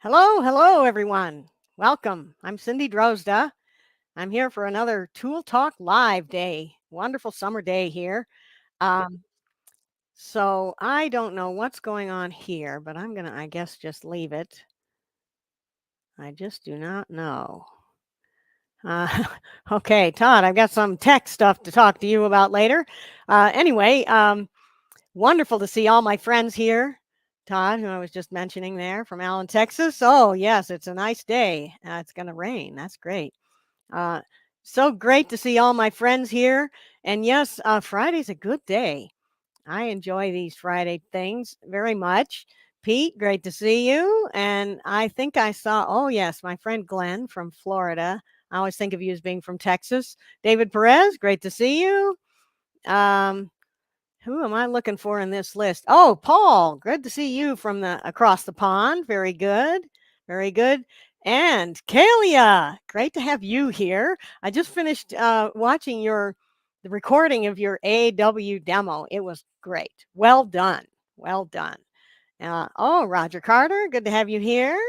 Hello, everyone. Welcome. I'm Cindy Drozda. I'm here for another Tool Talk Live day. Wonderful summer day here. Um, so I don't know what's going on here, but I'm going to, I guess, just leave it. I just do not know. Uh, okay, Todd, I've got some tech stuff to talk to you about later. Anyway, wonderful to see all my friends here. Todd, who I was just mentioning there from Allen, Texas. Oh, yes, it's a nice day. It's going to rain. That's great. Uh, so great to see all my friends here. And yes, Friday's a good day. I enjoy these Friday things very much. Pete, great to see you. And I think I saw, oh, yes, my friend Glenn from Florida. I always think of you as being from Texas. David Perez, great to see you. Um, who am I looking for in this list? Oh, Paul, good to see you from the across the pond. Very good. Very good. And Kalia, great to have you here. I just finished watching the recording of your AW demo. It was great. Well done. Well done. Oh, Roger Carter, good to have you here.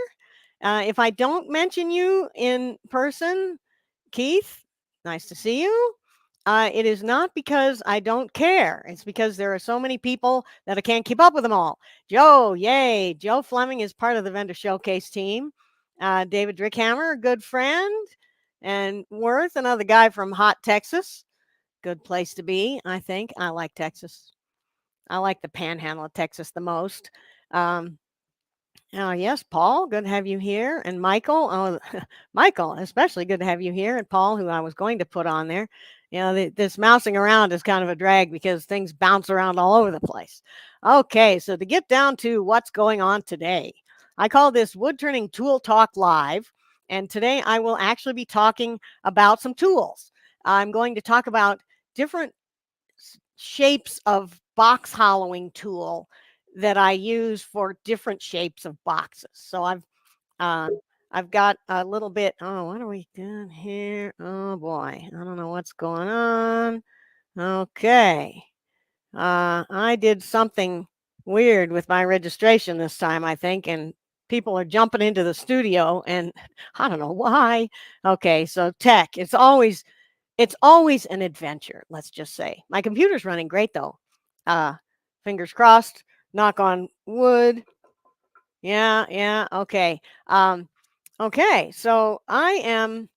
If I don't mention you in person, Keith, nice to see you. It is not because I don't care. It's because there are so many people that I can't keep up with them all. Joe, yay. Joe Fleming is part of the vendor showcase team. David Drickhammer, a good friend. And Worth, another guy from Hot Texas. Good place to be, I think. I like Texas. I like the panhandle of Texas the most. Um, yes, Paul, good to have you here. And Michael, oh, Michael, especially good to have you here. And Paul, who I was going to put on there. This mousing around is kind of a drag because things bounce around all over the place. Okay, so to get down to what's going on today, I call this Woodturning Tool Talk Live. And today I will actually be talking about some tools. I'm going to talk about different shapes of box hollowing tool that I use for different shapes of boxes. So uh, I've got a little bit. Oh, what are we doing here? Oh boy, I don't know what's going on. Okay, I did something weird with my registration this time, I think, and people are jumping into the studio, and I don't know why. Okay, so tech. It's always an adventure, let's just say. My computer's running great though. Uh, Fingers crossed, knock on wood. Yeah, yeah, okay. Okay, so I am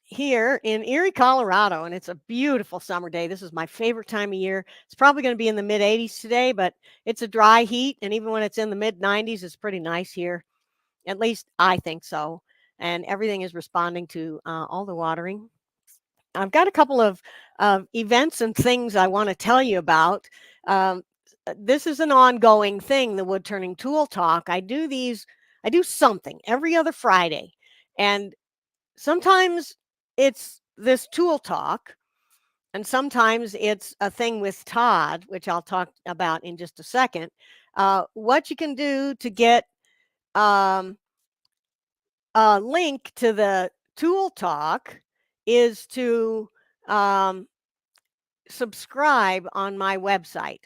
here in Erie, Colorado, and it's a beautiful summer day. This is my favorite time of year. It's probably going to be in the mid 80s today, but it's a dry heat, and even when it's in the mid 90s, it's pretty nice here. At least I think so. And everything is responding to all the watering. I've got a couple of events and things I want to tell you about. Um, this is an ongoing thing, the wood turning tool talk. I do something every other Friday. And sometimes it's this tool talk, and sometimes it's a thing with Todd, which I'll talk about in just a second. What you can do to get um, a link to the tool talk is to um, subscribe on my website.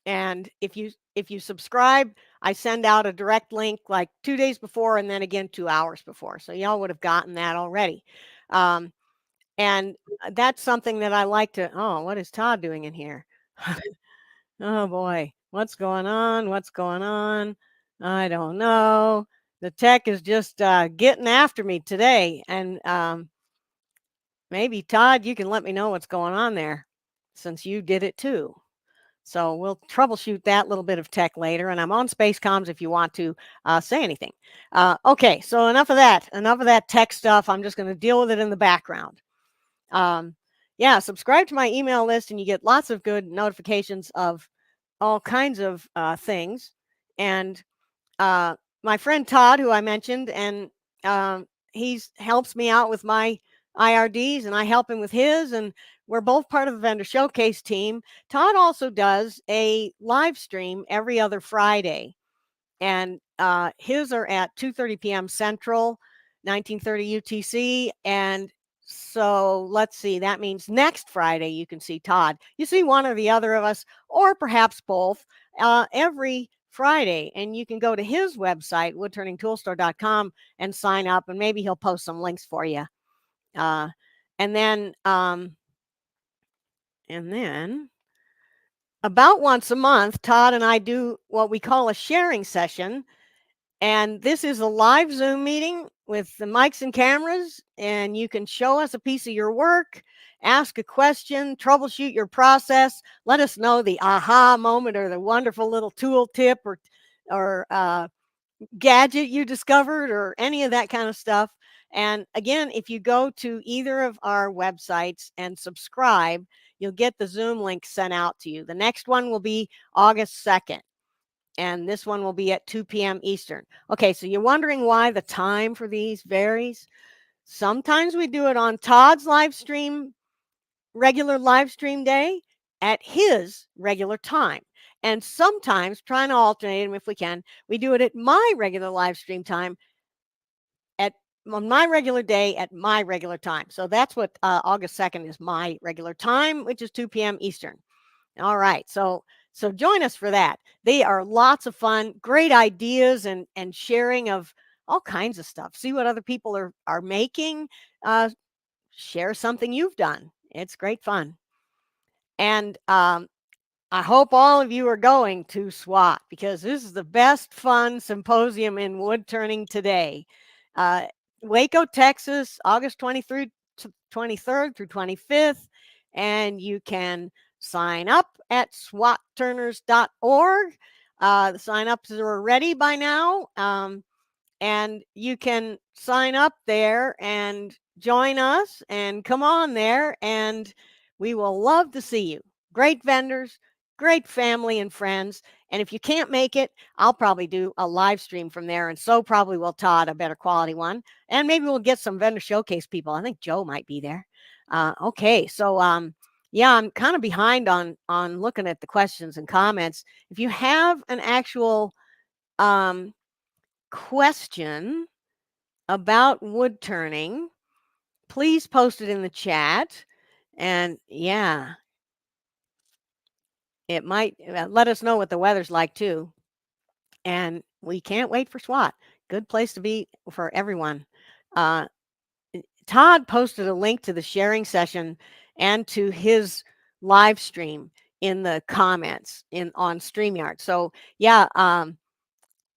And if you subscribe, I send out a direct link like 2 days before and then again 2 hours before. So y'all would have gotten that already. Um, and that's something that I like to. Oh, what is Todd doing in here? Oh boy, what's going on? What's going on? I don't know. The tech is just getting after me today, and maybe Todd, you can let me know what's going on there, since you did it too. So we'll troubleshoot that little bit of tech later, and I'm on Space Comms if you want to say anything. Okay, so enough of that. Enough of that tech stuff. I'm just going to deal with it in the background. Yeah, subscribe to my email list, and you get lots of good notifications of all kinds of things. And my friend Todd, who I mentioned, and he helps me out with my IRDs, and I help him with his, and we're both part of the vendor showcase team. Todd also does a live stream every other Friday, and his are at 2:30 p.m. Central, 1930 UTC, and so let's see, that means next Friday you can see Todd. You see one or the other of us, or perhaps both, every Friday, and you can go to his website, woodturningtoolstore.com, and sign up, and maybe he'll post some links for you. Uh, and then about once a month, Todd and I do what we call a sharing session. And this is a live Zoom meeting with the mics and cameras, and you can show us a piece of your work, ask a question, troubleshoot your process, let us know the aha moment or the wonderful little tool tip or gadget you discovered or any of that kind of stuff. And again, if you go to either of our websites and subscribe, you'll get the Zoom link sent out to you. The next one will be August 2nd. And this one will be at 2 p.m. Eastern. Okay, so you're wondering why the time for these varies? Sometimes we do it on Todd's regular live stream day at his regular time. And sometimes, trying to alternate them if we can, we do it at my regular live stream time on my regular day at my regular time. So that's what August 2nd is, my regular time, which is 2 p.m. Eastern. All right. So join us for that. They are lots of fun, great ideas and sharing of all kinds of stuff. See what other people are making. Share something you've done. It's great fun. And I hope all of you are going to SWAT because this is the best fun symposium in wood turning today. Waco, Texas, August 23rd through 25th. And you can sign up at swatturners.org. The sign-ups are ready by now. And you can sign up there and join us and come on there, and we will love to see you. Great vendors, great family and friends. And if you can't make it, I'll probably do a live stream from there, and so probably will Todd, a better quality one. And maybe we'll get some vendor showcase people. I think Joe might be there. Okay, so yeah, I'm kind of behind on looking at the questions and comments. If you have an actual question about wood turning, please post it in the chat. And yeah, it might let us know what the weather's like too. And we can't wait for SWAT. Good place to be for everyone. Todd posted a link to the sharing session and to his live stream in the comments on StreamYard. So yeah,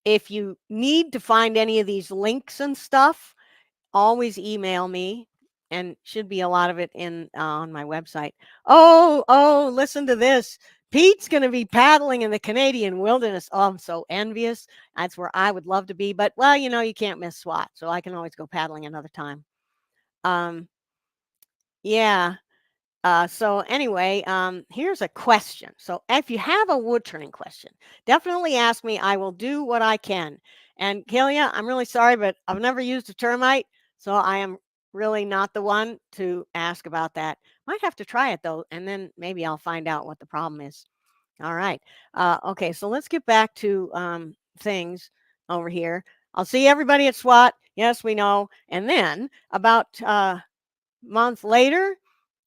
if you need to find any of these links and stuff, always email me, and should be a lot of it on my website. Oh, listen to this. Pete's going to be paddling in the Canadian wilderness. Oh, I'm so envious. That's where I would love to be. But, well, you can't miss SWAT, so I can always go paddling another time. Yeah. So anyway, here's a question. So if you have a wood turning question, definitely ask me. I will do what I can. And Kelia, I'm really sorry, but I've never used a termite, so I am really not the one to ask about that. Might have to try it though, and then maybe I'll find out what the problem is. All right. Okay, so let's get back to things over here. I'll see everybody at SWAT. Yes, we know. And then about a month later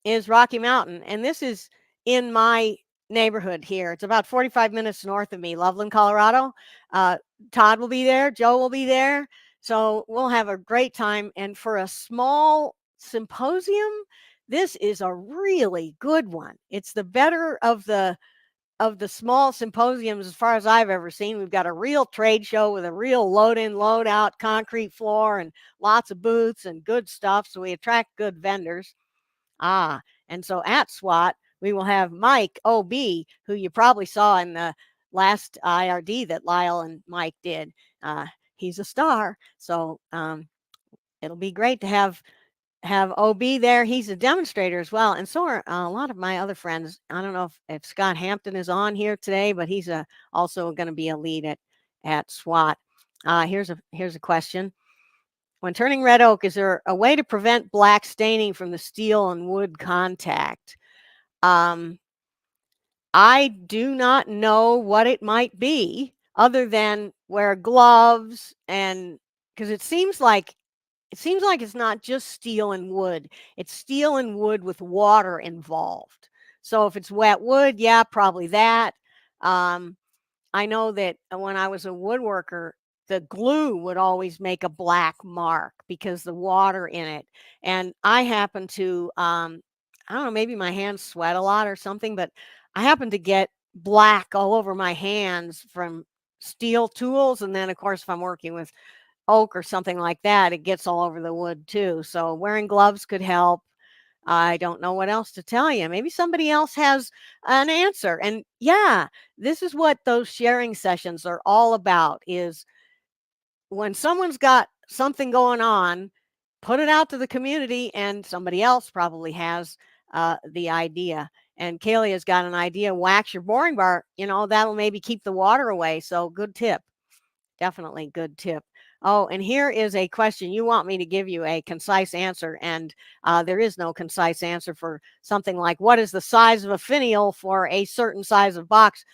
is Rocky Mountain, and this is in my neighborhood here. It's about 45 minutes north of me, Loveland, Colorado. Todd will be there. Joe will be there. So we'll have a great time. And for a small symposium, this is a really good one. It's the better of the small symposiums as far as I've ever seen. We've got a real trade show with a real load in, load out concrete floor and lots of booths and good stuff. So we attract good vendors. And so at SWAT, we will have Mike OB, who you probably saw in the last IRD that Lyle and Mike did. He's a star. So it'll be great to have OB there. He's a demonstrator as well. And so are a lot of my other friends. I don't know if Scott Hampton is on here today, but he's also going to be a lead at SWAT. Here's a question. When turning red oak, is there a way to prevent black staining from the steel and wood contact? I do not know what it might be other than wear gloves, and because it seems like it's not just steel and wood. It's steel and wood with water involved. So if it's wet wood, yeah, probably that. I know that when I was a woodworker, the glue would always make a black mark because the water in it. And I happen to, I don't know, maybe my hands sweat a lot or something, but I happen to get black all over my hands from steel tools. And then, of course, if I'm working with oak or something like that, it gets all over the wood too. So wearing gloves could help. I don't know what else to tell you. Maybe somebody else has an answer. And yeah, this is what those sharing sessions are all about is when someone's got something going on, put it out to the community and somebody else probably has the idea. And Kaylee has got an idea, wax your boring bar, that'll maybe keep the water away. So good tip. Definitely good tip. Oh, and here is a question. You want me to give you a concise answer, and there is no concise answer for something like what is the size of a finial for a certain size of box?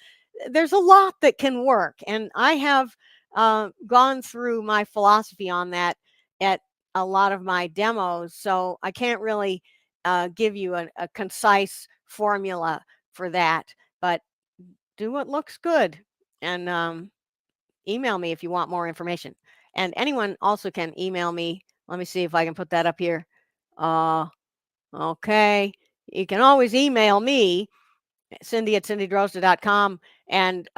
There's a lot that can work, and I have gone through my philosophy on that at a lot of my demos, so I can't really give you a concise formula for that, but do what looks good. And email me if you want more information. And anyone also can email me. Let me see if I can put that up here. Uh, okay. You can always email me, Cindy@cindydrozda.com, and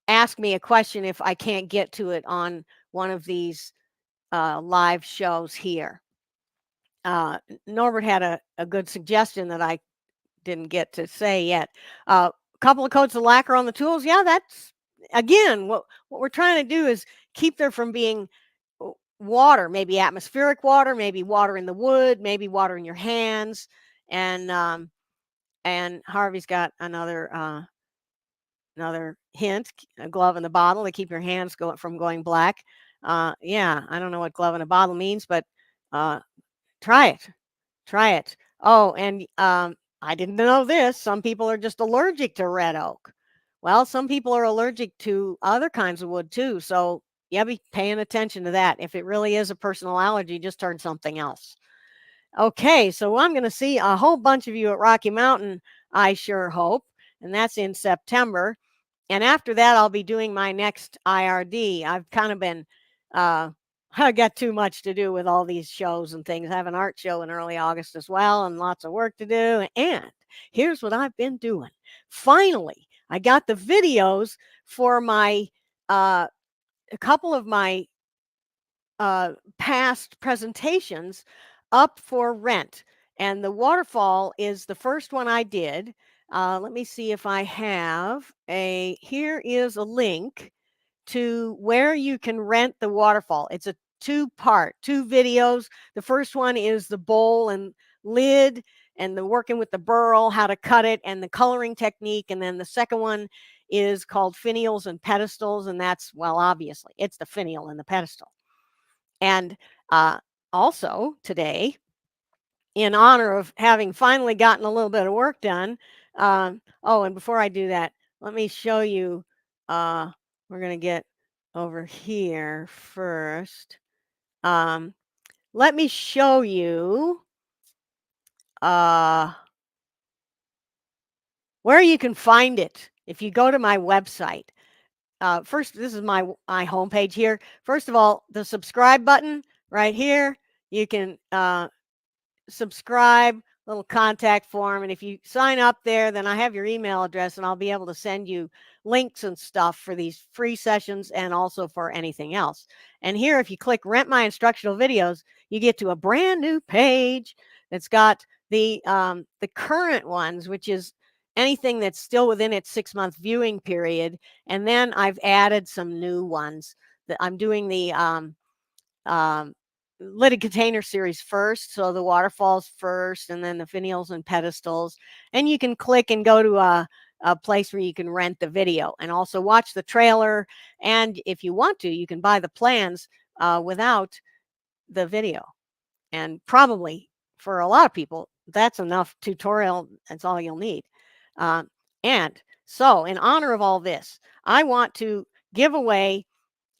ask me a question if I can't get to it on one of these live shows here. Norbert had a good suggestion that I didn't get to say yet. A couple of coats of lacquer on the tools. Yeah, that's again what we're trying to do is keep there from being water, maybe atmospheric water, maybe water in the wood, maybe water in your hands. And Harvey's got another hint: a glove in the bottle to keep your hands from going black. Yeah, I don't know what glove in a bottle means, but uh, try it. Try it. Oh, and I didn't know this. Some people are just allergic to red oak. Well, some people are allergic to other kinds of wood too. So, yeah, be paying attention to that. If it really is a personal allergy, just turn something else. Okay, so I'm going to see a whole bunch of you at Rocky Mountain, I sure hope. And that's in September. And after that, I'll be doing my next IRD. I've kind of been, I got too much to do with all these shows and things. I have an art show in early August as well, and lots of work to do. And here's what I've been doing. Finally, I got the videos for my, a couple of my past presentations up for rent. And the waterfall is the first one I did. Let me see if I have here is a link to where you can rent the waterfall. It's a two videos. The first one is the bowl and lid and the working with the burl, how to cut it and the coloring technique. And then the second one is called finials and pedestals. And that's, well, obviously it's the finial and the pedestal. And also today, in honor of having finally gotten a little bit of work done. Oh, and before I do that, let me show you. We're going to get over here first. Let me show you where you can find it. If you go to my website, first, this is my homepage here. First of all, the subscribe button right here. You can subscribe, little contact form. And if you sign up there, then I have your email address and I'll be able to send you links and stuff for these free sessions and also for anything else. And here, if you click rent my instructional videos, you get to a brand new page that's got the current ones, which is anything that's still within its 6-month viewing period. And then I've added some new ones that I'm doing the lidded container series first, so the waterfalls first and then the finials and pedestals. And you can click and go to a place where you can rent the video and also watch the trailer, and if you want to, you can buy the plans without the video. And probably for a lot of people that's enough tutorial. That's all you'll need. And so in honor of all this, I want to give away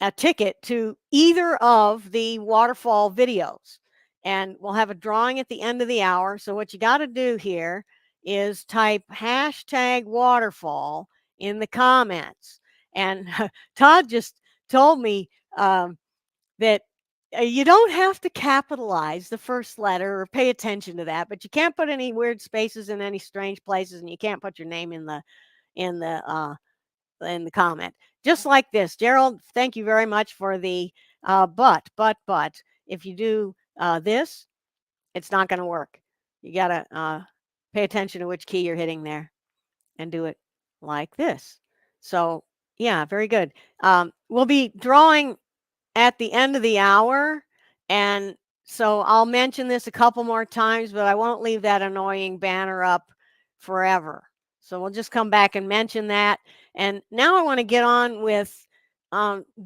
a ticket to either of the waterfall videos. And we'll have a drawing at the end of the hour. So what you got to do here is type hashtag waterfall in the comments. And Todd just told me that you don't have to capitalize the first letter or pay attention to that, but you can't put any weird spaces in any strange places, and you can't put your name in the in the comment. Just like this, Gerald. Thank you very much for the but. If you do this, it's not going to work. You gotta pay attention to which key you're hitting there, and do it like this. So yeah, very good. We'll be drawing at the end of the hour. And so I'll mention this a couple more times, but I won't leave that annoying banner up forever. So we'll just come back and mention that. And now I want to get on with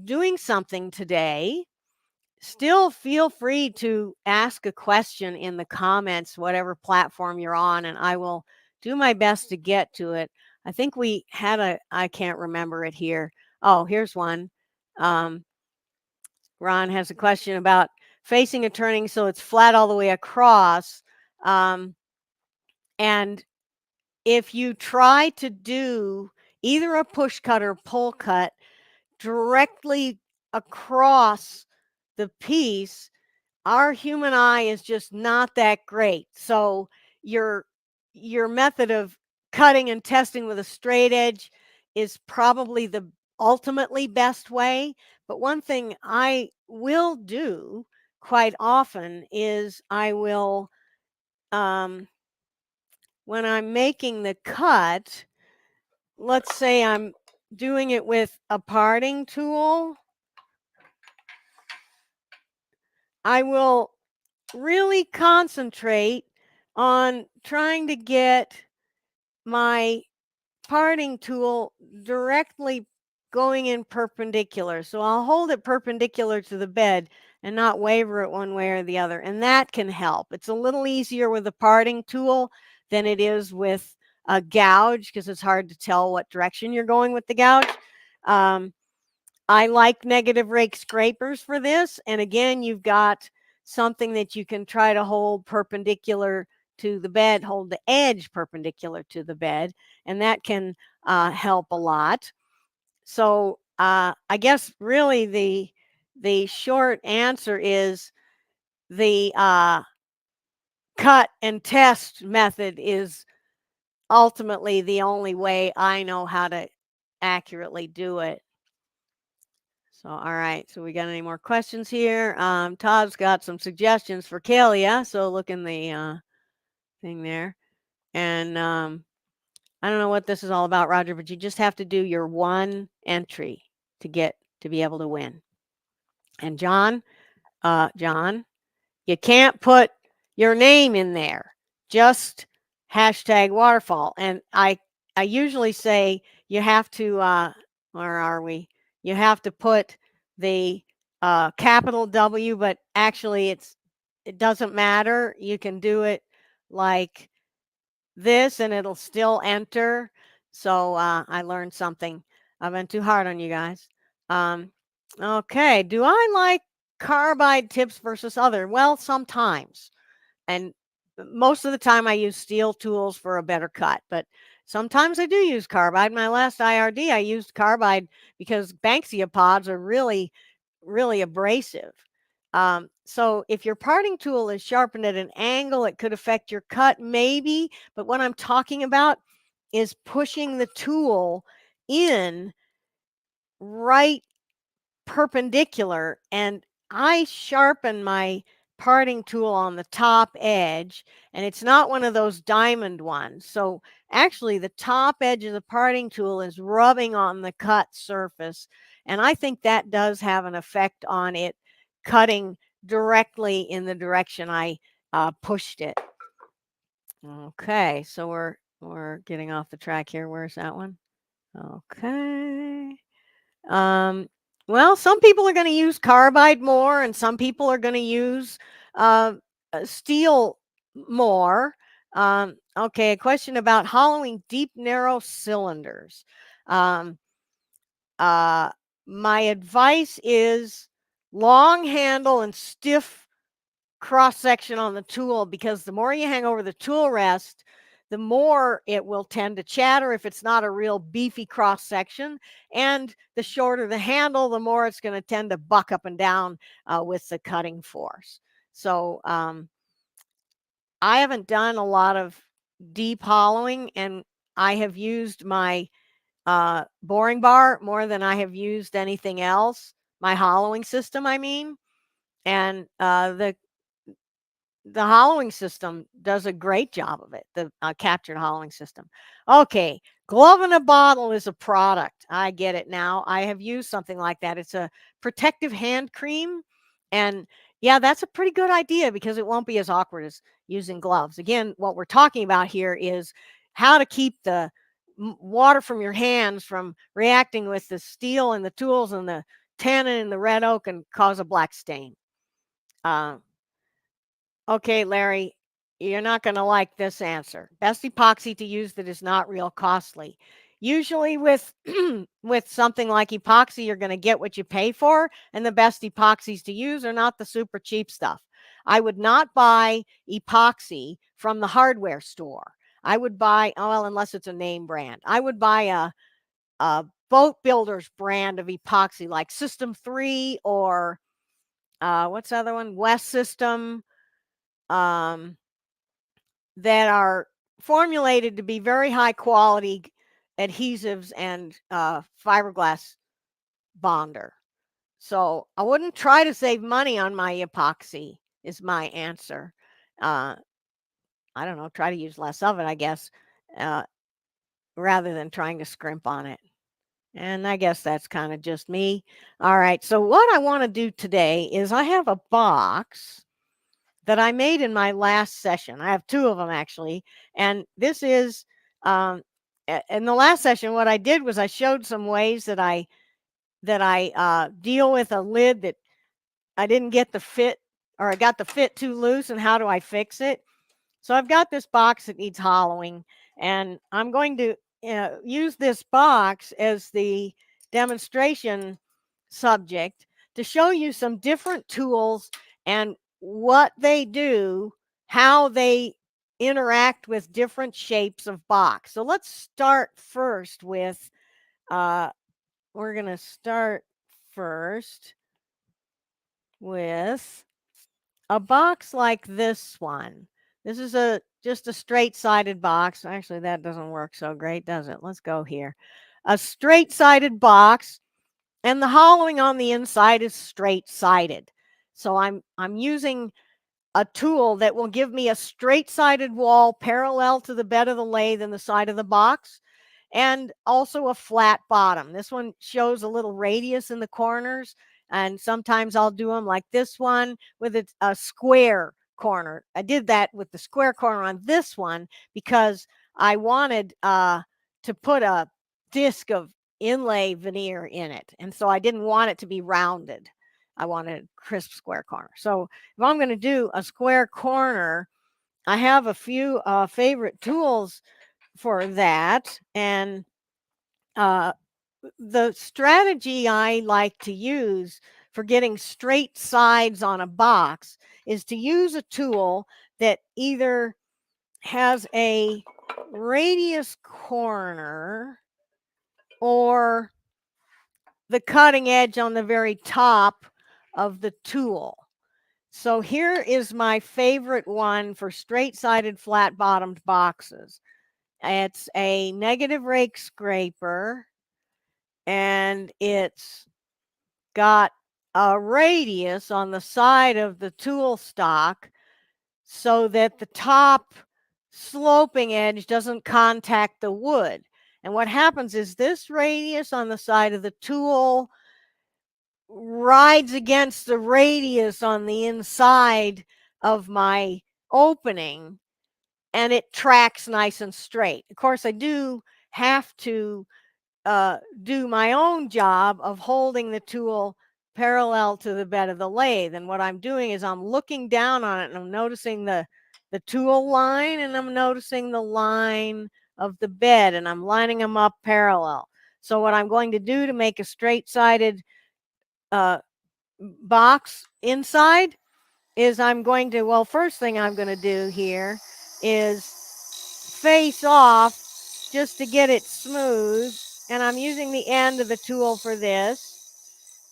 doing something today. Still feel free to ask a question in the comments, whatever platform you're on, and I will do my best to get to it. I think we had I can't remember it here. Oh, here's one. Ron has a question about facing a turning so it's flat all the way across. And if you try to do either a push cut or pull cut directly across the piece, our human eye is just not that great. So your method of cutting and testing with a straight edge is probably the ultimately best way. But one thing I will do quite often is I will, when I'm making the cut, let's say I'm doing it with a parting tool, I will really concentrate on trying to get my parting tool directly going in perpendicular. So I'll hold it perpendicular to the bed and not waver it one way or the other. And that can help. It's a little easier with a parting tool than it is with a gouge, because it's hard to tell what direction you're going with the gouge. I like negative rake scrapers for this. And again, you've got something that you can try to hold perpendicular to the bed, hold the edge perpendicular to the bed, and that can help a lot. So I guess really the short answer is the cut and test method is ultimately the only way I know how to accurately do it. So, all right. So we got any more questions here? Todd's got some suggestions for Kalia. So look in the thing there. And I don't know what this is all about, Roger, but you just have to do your one entry to be able to win. And John, you can't put your name in there. Just hashtag waterfall. And I usually say you have to, where are we? You have to put the capital W, but actually it doesn't matter. You can do it like this and it'll still enter. So I learned something. I've been too hard on you guys. Okay. Do I like carbide tips versus other? Well, sometimes. And most of the time I use steel tools for a better cut, but sometimes I do use carbide. My last IRD, I used carbide because Banksia pods are really, really abrasive. So if your parting tool is sharpened at an angle, it could affect your cut maybe, but what I'm talking about is pushing the tool in right perpendicular, and I sharpen my parting tool on the top edge, and it's not one of those diamond ones. So actually the top edge of the parting tool is rubbing on the cut surface, and I think that does have an effect on it cutting directly in the direction I pushed it. Okay, so we're getting off the track here. Where's that one? Okay. Well, some people are going to use carbide more, and some people are going to use steel more. Okay, a question about hollowing deep, narrow cylinders. Um, my advice is long handle and stiff cross section on the tool, because the more you hang over the tool rest, the more it will tend to chatter if it's not a real beefy cross section. And the shorter the handle, the more it's going to tend to buck up and down with the cutting force. So I haven't done a lot of deep hollowing, and I have used my boring bar more than I have used anything else. My hollowing system, I mean. And the hollowing system does a great job of it, the captured hollowing system. Okay, glove in a bottle is a product. I get it now. I have used something like that. It's a protective hand cream. And yeah, that's a pretty good idea because it won't be as awkward as using gloves. Again, what we're talking about here is how to keep the water from your hands from reacting with the steel and the tools and the tannin and the red oak and cause a black stain. Okay, Larry, you're not going to like this answer. Best epoxy to use that is not real costly. Usually with with something like epoxy, you're going to get what you pay for, and the best epoxies to use are not the super cheap stuff. I would not buy epoxy from the hardware store. I would buy, oh, well, unless it's a name brand. I would buy a boat builder's brand of epoxy like System 3 or what's the other one? West System. Um, that are formulated to be very high quality adhesives and fiberglass bonder. So I wouldn't try to save money on my epoxy is my answer. I don't know, try to use less of it, I guess, uh, rather than trying to scrimp on it. And I guess that's kind of just me. All right, so what I want to do today is I have a box that I made in my last session. I have two of them actually. And this is, in the last session, what I did was I showed some ways that I deal with a lid that I didn't get the fit, or I got the fit too loose, and how do I fix it. So I've got this box that needs hollowing, and I'm going to use this box as the demonstration subject to show you some different tools and what they do, how they interact with different shapes of box. So let's start first with, we're going to start first with a box like this one. This is just a straight-sided box. Actually, that doesn't work so great, does it? Let's go here. A straight-sided box, and the hollowing on the inside is straight-sided. So I'm using a tool that will give me a straight-sided wall parallel to the bed of the lathe and the side of the box, and also a flat bottom. This one shows a little radius in the corners, and sometimes I'll do them like this one with a square corner. I did that with the square corner on this one because I wanted to put a disc of inlay veneer in it, and so I didn't want it to be rounded. I wanted a crisp square corner. So if I'm going to do a square corner, I have a few favorite tools for that. And the strategy I like to use for getting straight sides on a box is to use a tool that either has a radius corner or the cutting edge on the very top of the tool. So here is my favorite one for straight-sided, flat-bottomed boxes. It's a negative rake scraper, and it's got a radius on the side of the tool stock so that the top sloping edge doesn't contact the wood. And what happens is this radius on the side of the tool rides against the radius on the inside of my opening, and it tracks nice and straight. Of course, I do have to do my own job of holding the tool parallel to the bed of the lathe. And what I'm doing is I'm looking down on it, and I'm noticing the tool line, and I'm noticing the line of the bed, and I'm lining them up parallel. So what I'm going to do to make a straight-sided box inside is I'm going to, well, first thing I'm going to do here is face off just to get it smooth. And I'm using the end of the tool for this.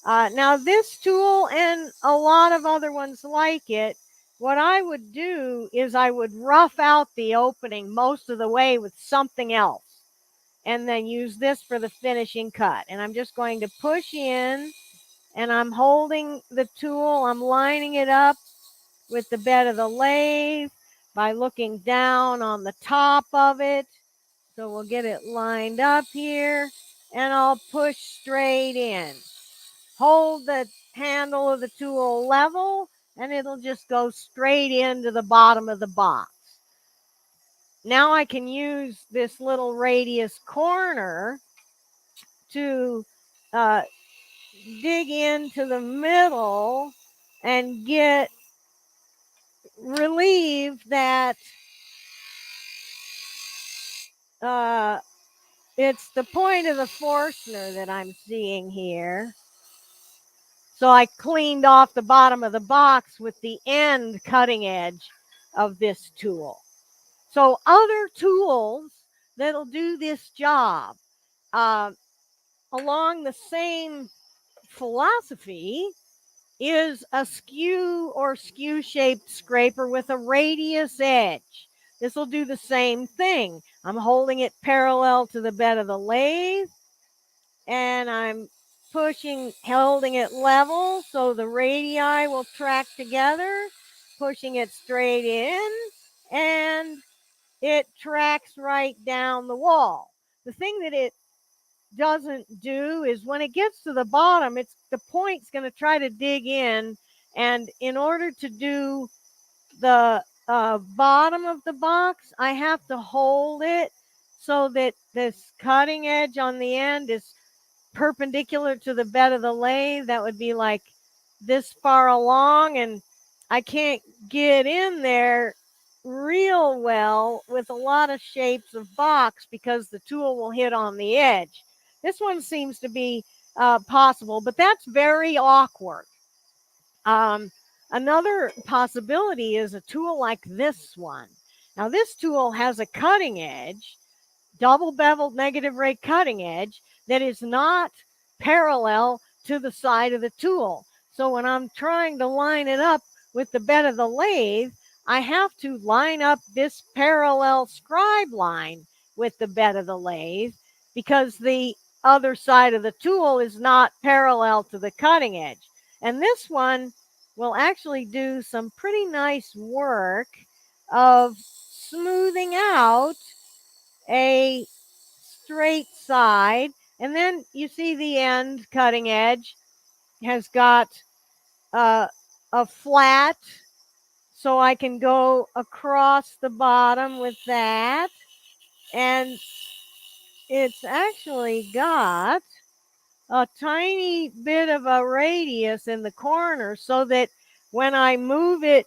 Now this tool and a lot of other ones like it, what I would do is I would rough out the opening most of the way with something else and then use this for the finishing cut. And I'm just going to push in and I'm holding the tool, I'm lining it up with the bed of the lathe by looking down on the top of it. So we'll get it lined up here and I'll push straight in. Hold the handle of the tool level and it'll just go straight into the bottom of the box. Now I can use this little radius corner to dig into the middle and get relieved that it's the point of the Forstner that I'm seeing here. So I cleaned off the bottom of the box with the end cutting edge of this tool. So other tools that'll do this job along the same philosophy is a skew or skew-shaped scraper with a radius edge. This will do the same thing. I'm holding it parallel to the bed of the lathe, and I'm holding it level so the radii will track together, pushing it straight in, and it tracks right down the wall. The thing that it doesn't do is when it gets to the bottom, the point's going to try to dig in, and in order to do the bottom of the box, I have to hold it so that this cutting edge on the end is perpendicular to the bed of the lathe. That would be like this far along, and I can't get in there real well with a lot of shapes of box because the tool will hit on the edge. This one seems to be possible, but that's very awkward. Another possibility is a tool like this one. Now this tool has a cutting edge, double beveled negative rate cutting edge, that is not parallel to the side of the tool. So when I'm trying to line it up with the bed of the lathe, I have to line up this parallel scribe line with the bed of the lathe because the other side of the tool is not parallel to the cutting edge. And this one will actually do some pretty nice work of smoothing out a straight side. And then you see the end cutting edge has got a flat, so I can go across the bottom with that. And it's actually got a tiny bit of a radius in the corner so that when I move it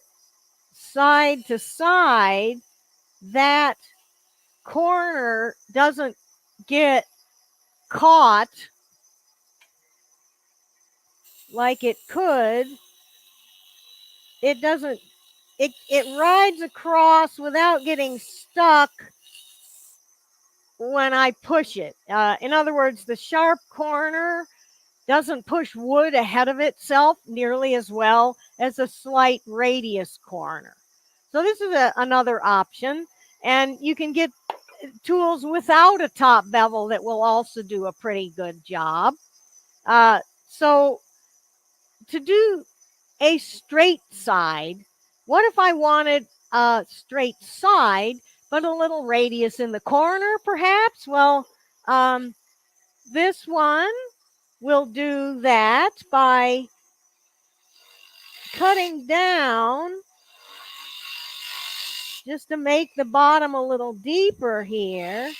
side to side, that corner doesn't get caught like it could. It doesn't, it rides across without getting stuck when I push it. In other words, the sharp corner doesn't push wood ahead of itself nearly as well as a slight radius corner. So this is another option. And you can get tools without a top bevel that will also do a pretty good job. So to do a straight side, what if I wanted a straight side, but a little radius in the corner, perhaps? Well, this one will do that by cutting down just to make the bottom a little deeper here,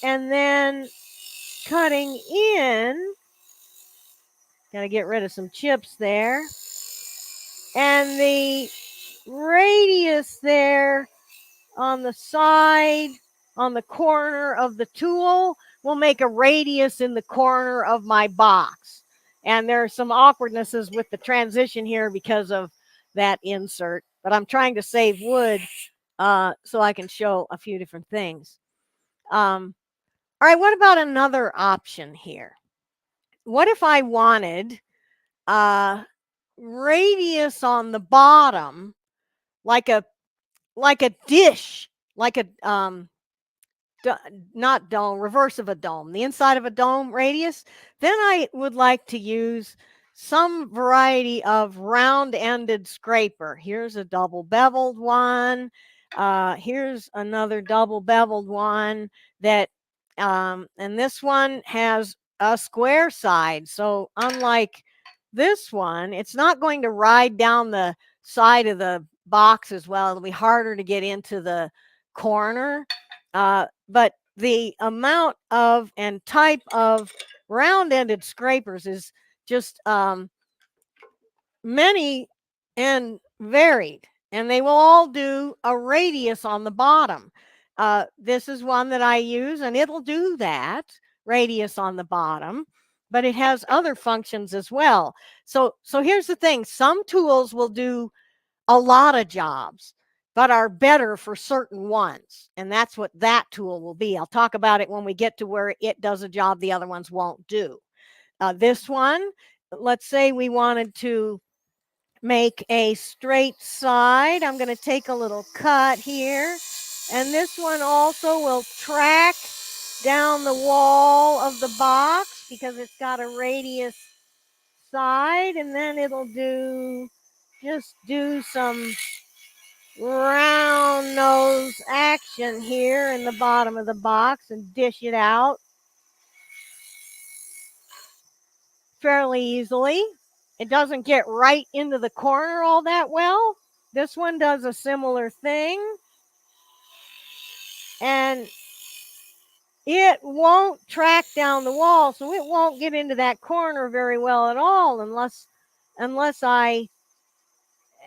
and then cutting in. Got to get rid of some chips there. And the radius there on the side, on the corner of the tool, will make a radius in the corner of my box. And there are some awkwardnesses with the transition here because of that insert, but I'm trying to save wood so I can show a few different things. All right, what about another option here? What if I wanted radius on the bottom, like a dish, like a not dome, reverse of a dome, the inside of a dome radius? Then I would like to use some variety of round-ended scraper. Here's a double beveled one. Here's another double beveled one that, and this one has a square side. So unlike this one, it's not going to ride down the side of the box as well. It'll be harder to get into the corner. But the amount of and type of round-ended scrapers is just many and varied, and they will all do a radius on the bottom. This is one that I use, and it'll do that radius on the bottom, but it has other functions as well. So here's the thing: some tools will do a lot of jobs, but are better for certain ones. And that's what that tool will be. I'll talk about it when we get to where it does a job the other ones won't do. This one, let's say we wanted to make a straight side. I'm going to take a little cut here. And this one also will track down the wall of the box because it's got a radius side. And then it'll just do some round nose action here in the bottom of the box and dish it out fairly easily. It doesn't get right into the corner all that well. This one does a similar thing, and it won't track down the wall, so it won't get into that corner very well at all unless I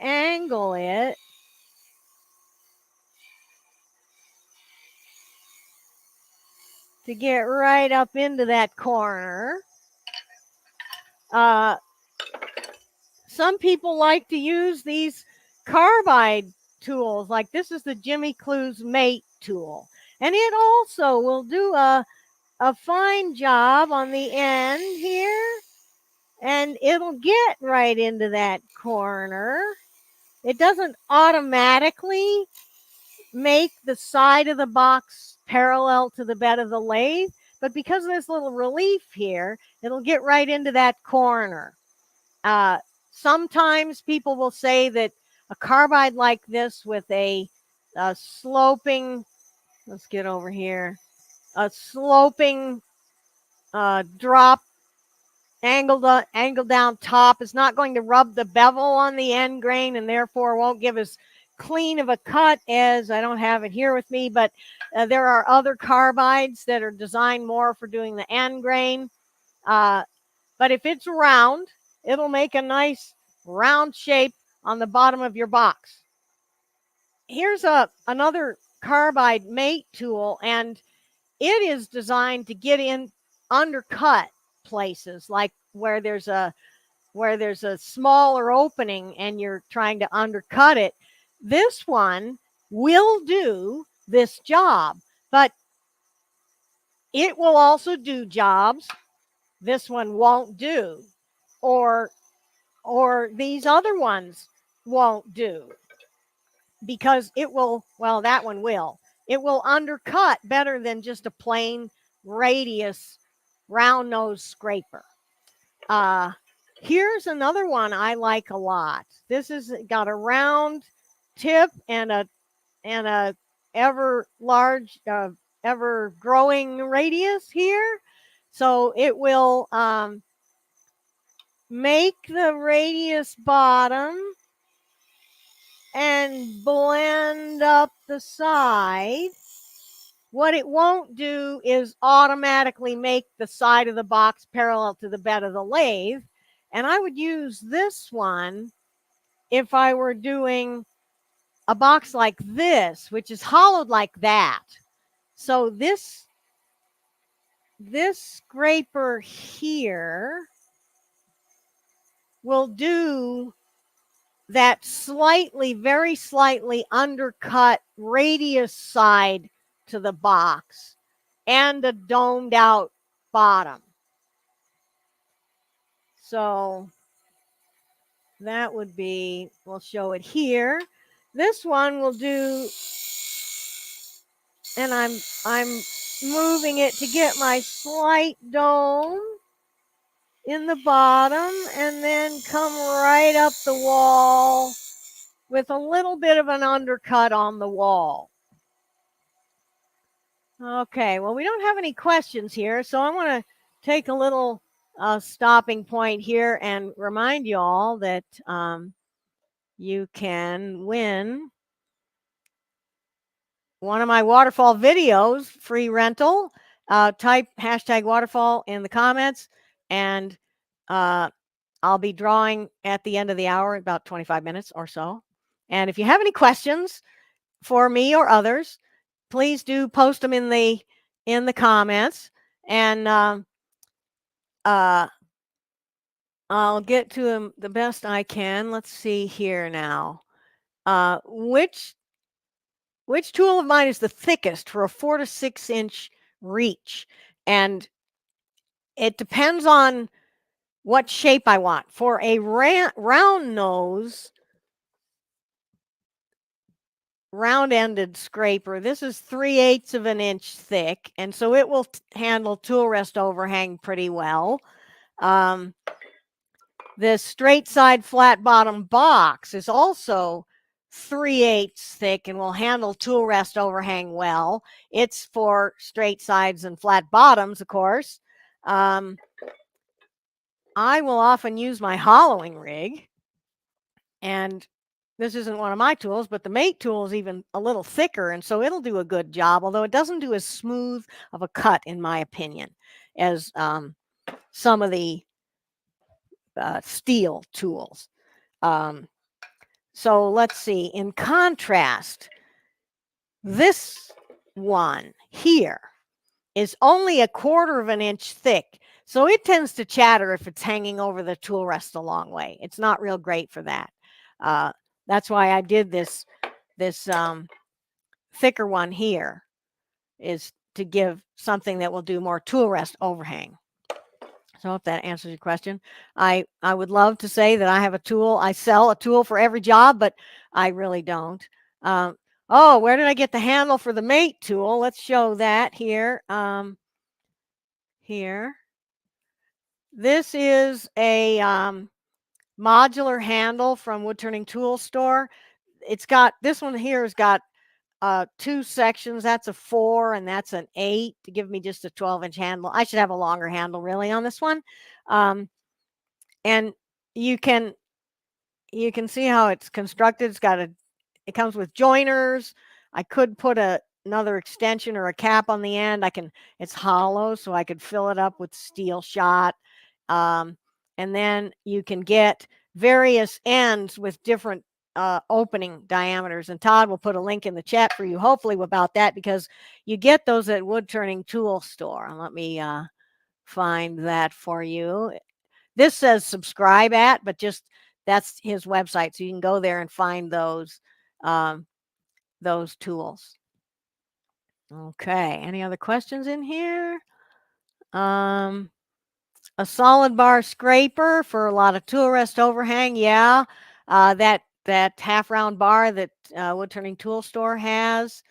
angle it to get right up into that corner. Some people like to use these carbide tools, like this is the Jimmy Clues Mate tool. And it also will do a fine job on the end here. And it'll get right into that corner. It doesn't automatically make the side of the box parallel to the bed of the lathe, but because of this little relief here, it'll get right into that corner. Sometimes people will say that a carbide like this with a sloping, let's get over here, a sloping drop angled down top is not going to rub the bevel on the end grain and therefore won't give as clean of a cut as, I don't have it here with me, but there are other carbides that are designed more for doing the end grain. But if it's round, it'll make a nice round shape on the bottom of your box. Here's another carbide mate tool, and it is designed to get in undercut places, like where there's a smaller opening and you're trying to undercut it. This one will do this job, but it will also do jobs this one won't do, or these other ones won't do, because it will, well, that one will. It will undercut better than just a plain radius round nose scraper. Here's another one I like a lot. This has got a round tip and a ever large, ever growing radius here. So it will make the radius bottom and blend up the side. What it won't do is automatically make the side of the box parallel to the bed of the lathe. And I would use this one if I were doing a box like this, which is hollowed like that. So this scraper here will do that slightly, very slightly undercut radius side to the box and a domed out bottom. So that would be, we'll show it here. This one will do, and I'm moving it to get my slight dome in the bottom and then come right up the wall with a little bit of an undercut on the wall. Okay, well, we don't have any questions here, so I want to take a little stopping point here and remind you all that you can win one of my waterfall videos, free rental. Type hashtag waterfall in the comments, and I'll be drawing at the end of the hour, about 25 minutes or so. And if you have any questions for me or others, please do post them in the comments, and I'll get to them the best I can. Let's see here now. Which tool of mine is the thickest for a 4 to 6 inch reach? And it depends on what shape I want. For a round nose, round-ended scraper, this is 3/8 of an inch thick, and so it will handle tool rest overhang pretty well. This straight side flat bottom box is also 3/8 thick and will handle tool rest overhang well. It's for straight sides and flat bottoms, of course. I will often use my hollowing rig, and this isn't one of my tools, but the mate tool is even a little thicker, and so it'll do a good job, although it doesn't do as smooth of a cut, in my opinion, as some of the steel tools. So let's see. In contrast, this one here is only 1/4 of an inch thick, so it tends to chatter if it's hanging over the tool rest a long way. It's not real great for that. That's why I did this thicker one here, is to give something that will do more tool rest overhang. So if that answers your question, I would love to say that I have a tool. I sell a tool for every job, but I really don't. Oh, where did I get the handle for the mate tool? Let's show that here. Here. This is a modular handle from Woodturning Tool Store. It's got, this one here has got 2 sections. That's a 4 and that's an 8 to give me just a 12-inch handle. I should have a longer handle really on this one. And you can see how it's constructed. It's got it comes with joiners. I could put another extension or a cap on the end. It's hollow, so I could fill it up with steel shot. And then you can get various ends with different opening diameters. And Todd will put a link in the chat for you, hopefully, about that, because you get those at Woodturning Tool Store. And let me find that for you. This says subscribe at, but just that's his website, so you can go there and find those tools. Okay, any other questions in here? A solid bar scraper for a lot of tool rest overhang. Yeah, that half round bar that Woodturning Tool Store has.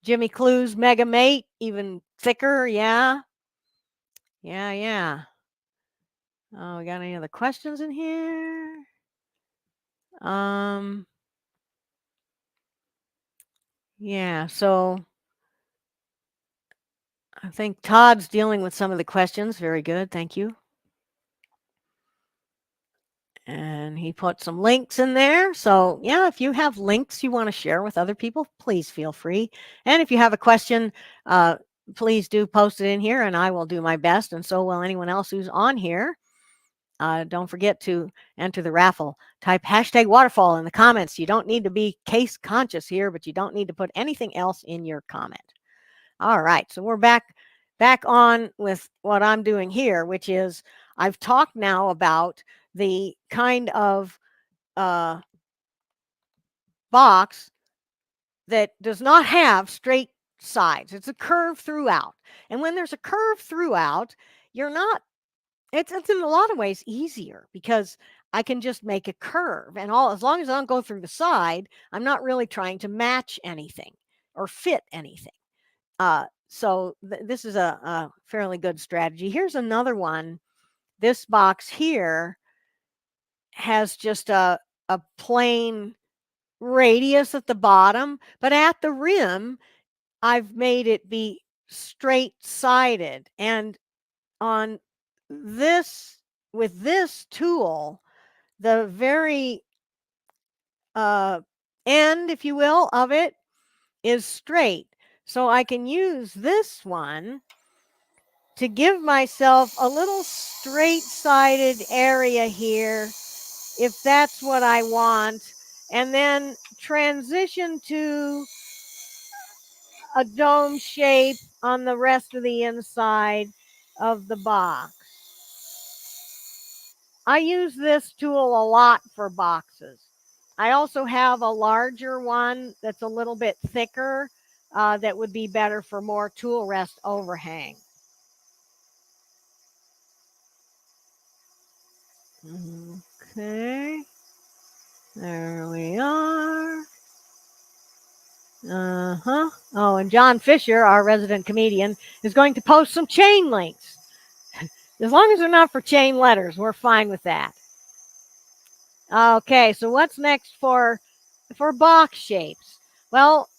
Jimmy Clue's Mega Mate, even thicker. Yeah. Oh, we got any other questions in here? Yeah, so I think Todd's dealing with some of the questions. Very good. Thank you. And he put some links in there. So yeah, if you have links you want to share with other people, please feel free. And if you have a question, please do post it in here and I will do my best. And so will anyone else who's on here. Don't forget to enter the raffle. Type hashtag waterfall in the comments. You don't need to be case conscious here, but you don't need to put anything else in your comment. All right, so we're back on with what I'm doing here, which is I've talked now about the kind of box that does not have straight sides. It's a curve throughout. And when there's a curve throughout, you're not it's in a lot of ways easier because I can just make a curve and all as long as I don't go through the side, I'm not really trying to match anything or fit anything. So this is a fairly good strategy. Here's another one. This box here has just a plain radius at the bottom, but at the rim, I've made it be straight sided. And on this, with this tool, the very end, if you will, of it is straight. So I can use this one to give myself a little straight-sided area here if that's what I want, and then transition to a dome shape on the rest of the inside of the box. I use this tool a lot for boxes. I also have a larger one that's a little bit thicker that would be better for more tool rest overhang. Okay, there we are. Oh, and John Fisher, our resident comedian, is going to post some chain links. As long as they're not for chain letters, we're fine with that. Okay, so what's next for box shapes? Well,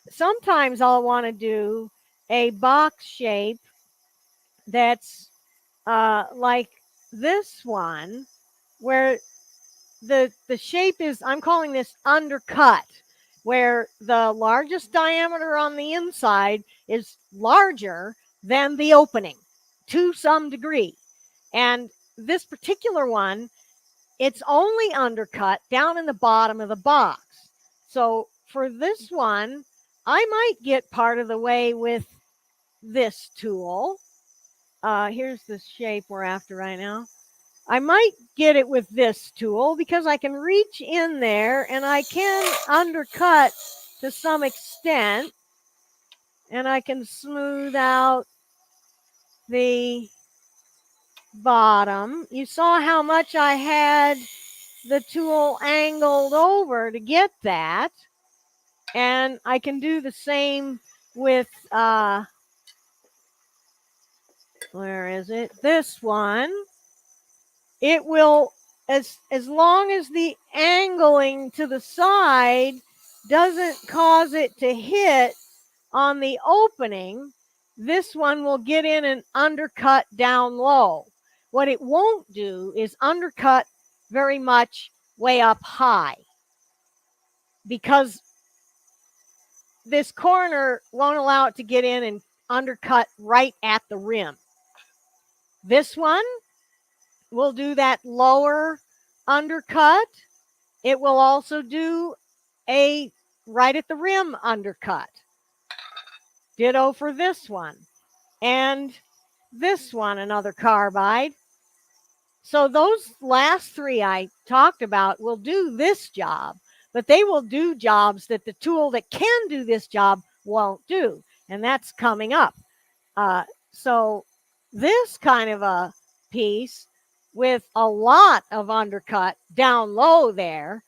sometimes I'll want to do a box shape that's like this one, where the shape is, I'm calling this undercut, where the largest diameter on the inside is larger than the opening to some degree. And this particular one, it's only undercut down in the bottom of the box. So for this one, I might get part of the way with this tool. Here's the shape we're after right now. I might get it with this tool because I can reach in there and I can undercut to some extent, and I can smooth out the bottom. You saw how much I had the tool angled over to get that, and I can do the same with where is it? This one. It will, as long as the angling to the side doesn't cause it to hit on the opening, this one will get in and undercut down low. What it won't do is undercut very much way up high, because this corner won't allow it to get in and undercut right at the rim. This one will do that lower undercut. It will also do a right at the rim undercut. Ditto for this one. And this one, another carbide. So those last three I talked about will do this job, but they will do jobs that the tool that can do this job won't do. And that's coming up. So this kind of a piece with a lot of undercut down low there,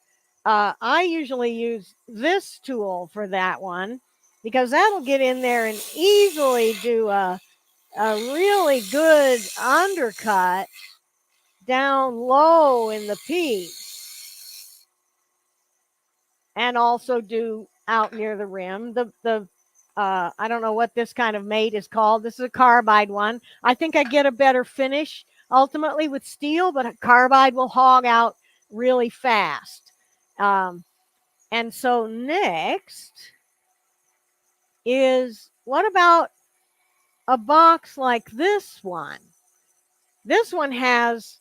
I usually use this tool for that one because that'll get in there and easily do a really good undercut down low in the piece, and also do out near the rim. I don't know what this kind of mate is called. This is a carbide one. I think I get a better finish ultimately with steel, but a carbide will hog out really fast. And so next is, what about a box like this one? This one has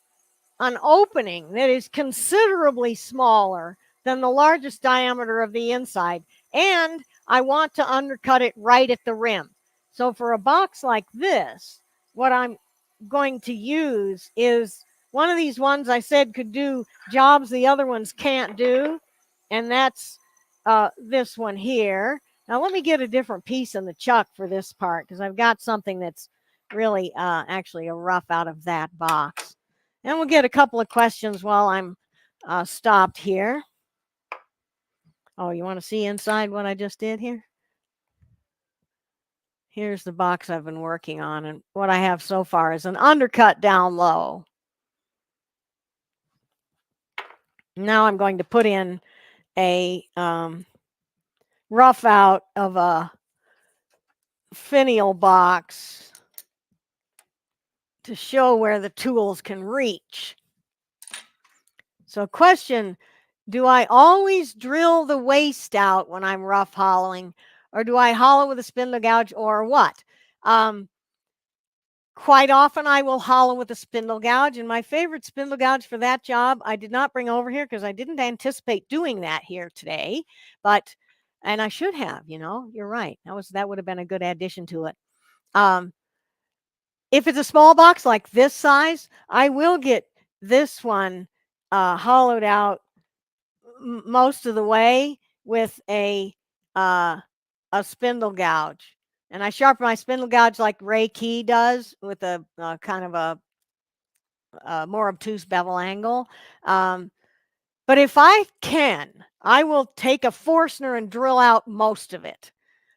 an opening that is considerably smaller than the largest diameter of the inside, and I want to undercut it right at the rim. So for a box like this, what I'm going to use is one of these ones I said could do jobs the other ones can't do, and that's this one here. Now let me get a different piece in the chuck for this part because I've got something that's really actually a rough out of that box. And we'll get a couple of questions while I'm stopped here. Oh, you want to see inside what I just did here? Here's the box I've been working on, and what I have so far is an undercut down low. Now I'm going to put in a rough out of a finial box to show where the tools can reach. So question, do I always drill the waste out when I'm rough hollowing, or do I hollow with a spindle gouge, or what? Quite often I will hollow with a spindle gouge, and my favorite spindle gouge for that job I did not bring over here because I didn't anticipate doing that here today, and I should have, you're right. That would have been a good addition to it. If it's a small box like this size, I will get this one hollowed out most of the way with a spindle gouge. And I sharpen my spindle gouge like Ray Key does with a kind of a more obtuse bevel angle. But if I can, I will take a Forstner and drill out most of it.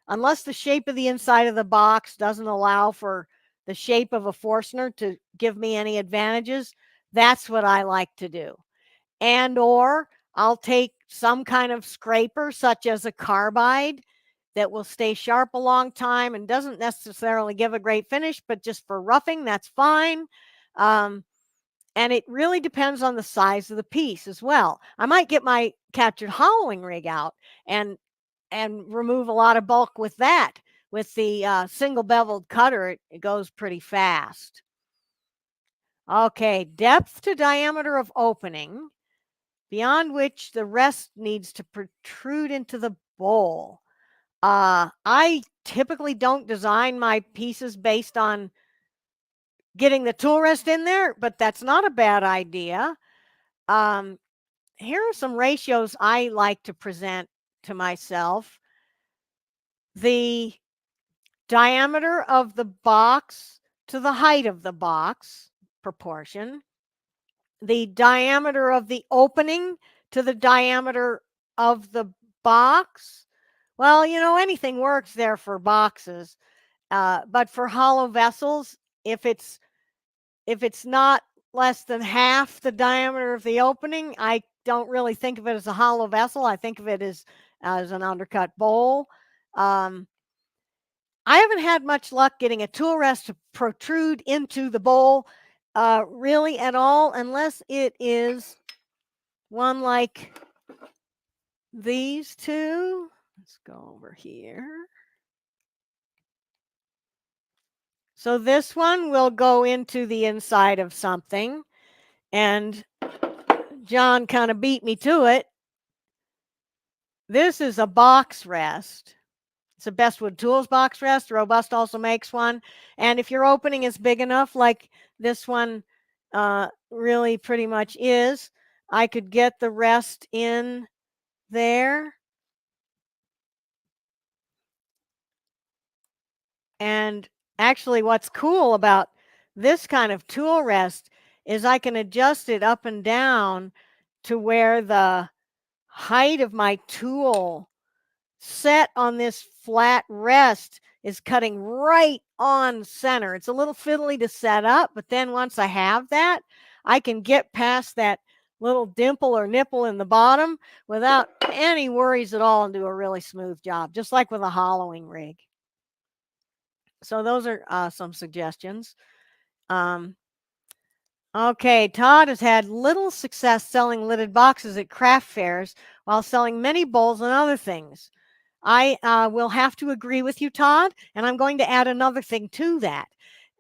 Unless the shape of the inside of the box doesn't allow for the shape of a Forstner to give me any advantages, that's what I like to do. And or I'll take some kind of scraper such as a carbide that will stay sharp a long time and doesn't necessarily give a great finish, but just for roughing, that's fine. And it really depends on the size of the piece as well. I might get my captured hollowing rig out and remove a lot of bulk with that. With the single beveled cutter, it goes pretty fast. Okay, depth to diameter of opening, beyond which the rest needs to protrude into the bowl. I typically don't design my pieces based on getting the tool rest in there, but that's not a bad idea. Here are some ratios I like to present to myself. The diameter of the box to the height of the box proportion, the diameter of the opening to the diameter of the box. Well, anything works there for boxes, but for hollow vessels, if it's not less than half the diameter of the opening, I don't really think of it as a hollow vessel. I think of it as an undercut bowl. I haven't had much luck getting a tool rest to protrude into the bowl really at all, unless it is one like these two. Let's go over here. So this one will go into the inside of something, and John kind of beat me to it. This is a box rest. It's a Bestwood Tools box rest. Robust also makes one. And if your opening is big enough, like this one really pretty much is, I could get the rest in there. And actually, what's cool about this kind of tool rest is I can adjust it up and down to where the height of my tool set on this flat rest is cutting right on center. It's a little fiddly to set up, but then once I have that, I can get past that little dimple or nipple in the bottom without any worries at all and do a really smooth job, just like with a hollowing rig. So those are some suggestions. Okay, Todd has had little success selling lidded boxes at craft fairs while selling many bowls and other things. I will have to agree with you, Todd, and I'm going to add another thing to that.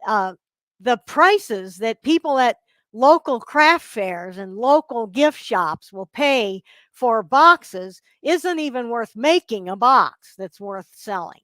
The prices that people at local craft fairs and local gift shops will pay for boxes isn't even worth making a box that's worth selling.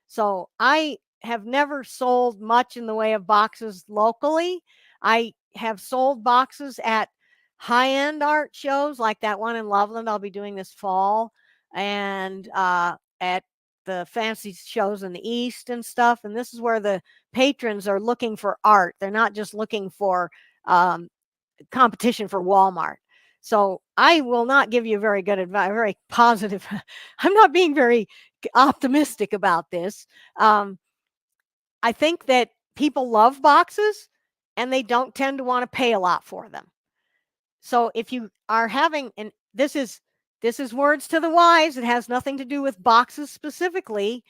So I have never sold much in the way of boxes locally. I have sold boxes at high-end art shows like that one in Loveland I'll be doing this fall, and at the fancy shows in the East and stuff. And this is where the patrons are looking for art. They're not just looking for um, competition for Walmart. So I will not give you very good advice, very positive. I'm not being very optimistic about this. I think that people love boxes and they don't tend to want to pay a lot for them. So if you are having, and this is words to the wise, it has nothing to do with boxes specifically.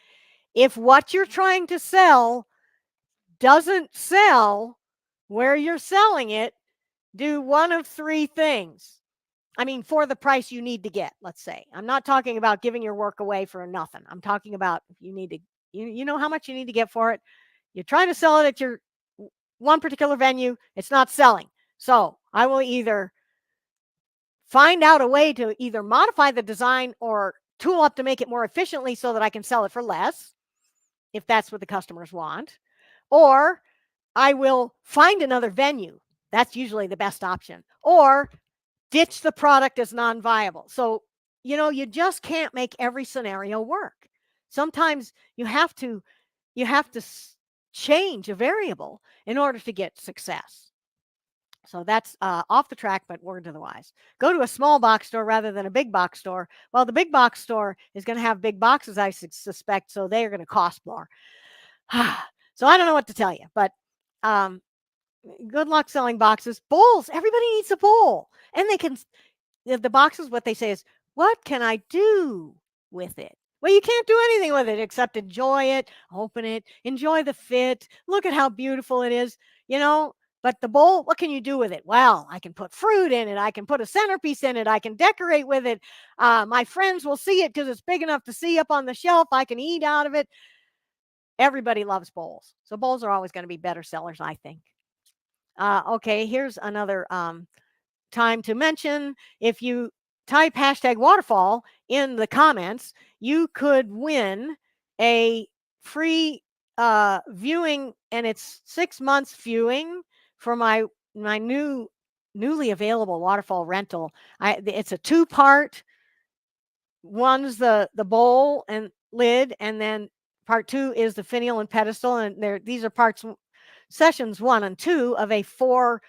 If what you're trying to sell doesn't sell where you're selling it, do one of three things. I mean, for the price you need to get, let's say. I'm not talking about giving your work away for nothing. I'm talking about you need to, you know how much you need to get for it. You're trying to sell it at your one particular venue. It's not selling. So I will either find out a way to either modify the design or tool up to make it more efficiently so that I can sell it for less, if that's what the customers want, or I will find another venue. That's usually the best option, or ditch the product as non-viable. So, you just can't make every scenario work. Sometimes you have to change a variable in order to get success. So that's off the track, but word to the wise. Go to a small box store rather than a big box store. Well, the big box store is going to have big boxes, I suspect, so they are going to cost more. So I don't know what to tell you, but good luck selling boxes. Bowls. Everybody needs a bowl. And they can, the boxes, what they say is, what can I do with it? Well, you can't do anything with it except enjoy it, open it, enjoy the fit, look at how beautiful it is, But the bowl, what can you do with it? Well, I can put fruit in it. I can put a centerpiece in it. I can decorate with it. My friends will see it because it's big enough to see up on the shelf. I can eat out of it. Everybody loves bowls. So bowls are always going to be better sellers, I think. Okay, here's another time to mention. If you type #waterfall in the comments, you could win a free viewing, and it's 6 months viewing for my newly available waterfall rental. It's a 2-part. One's the bowl and lid, and then part 2 is the finial and pedestal, and these are sessions 1 and 2 of a 4-session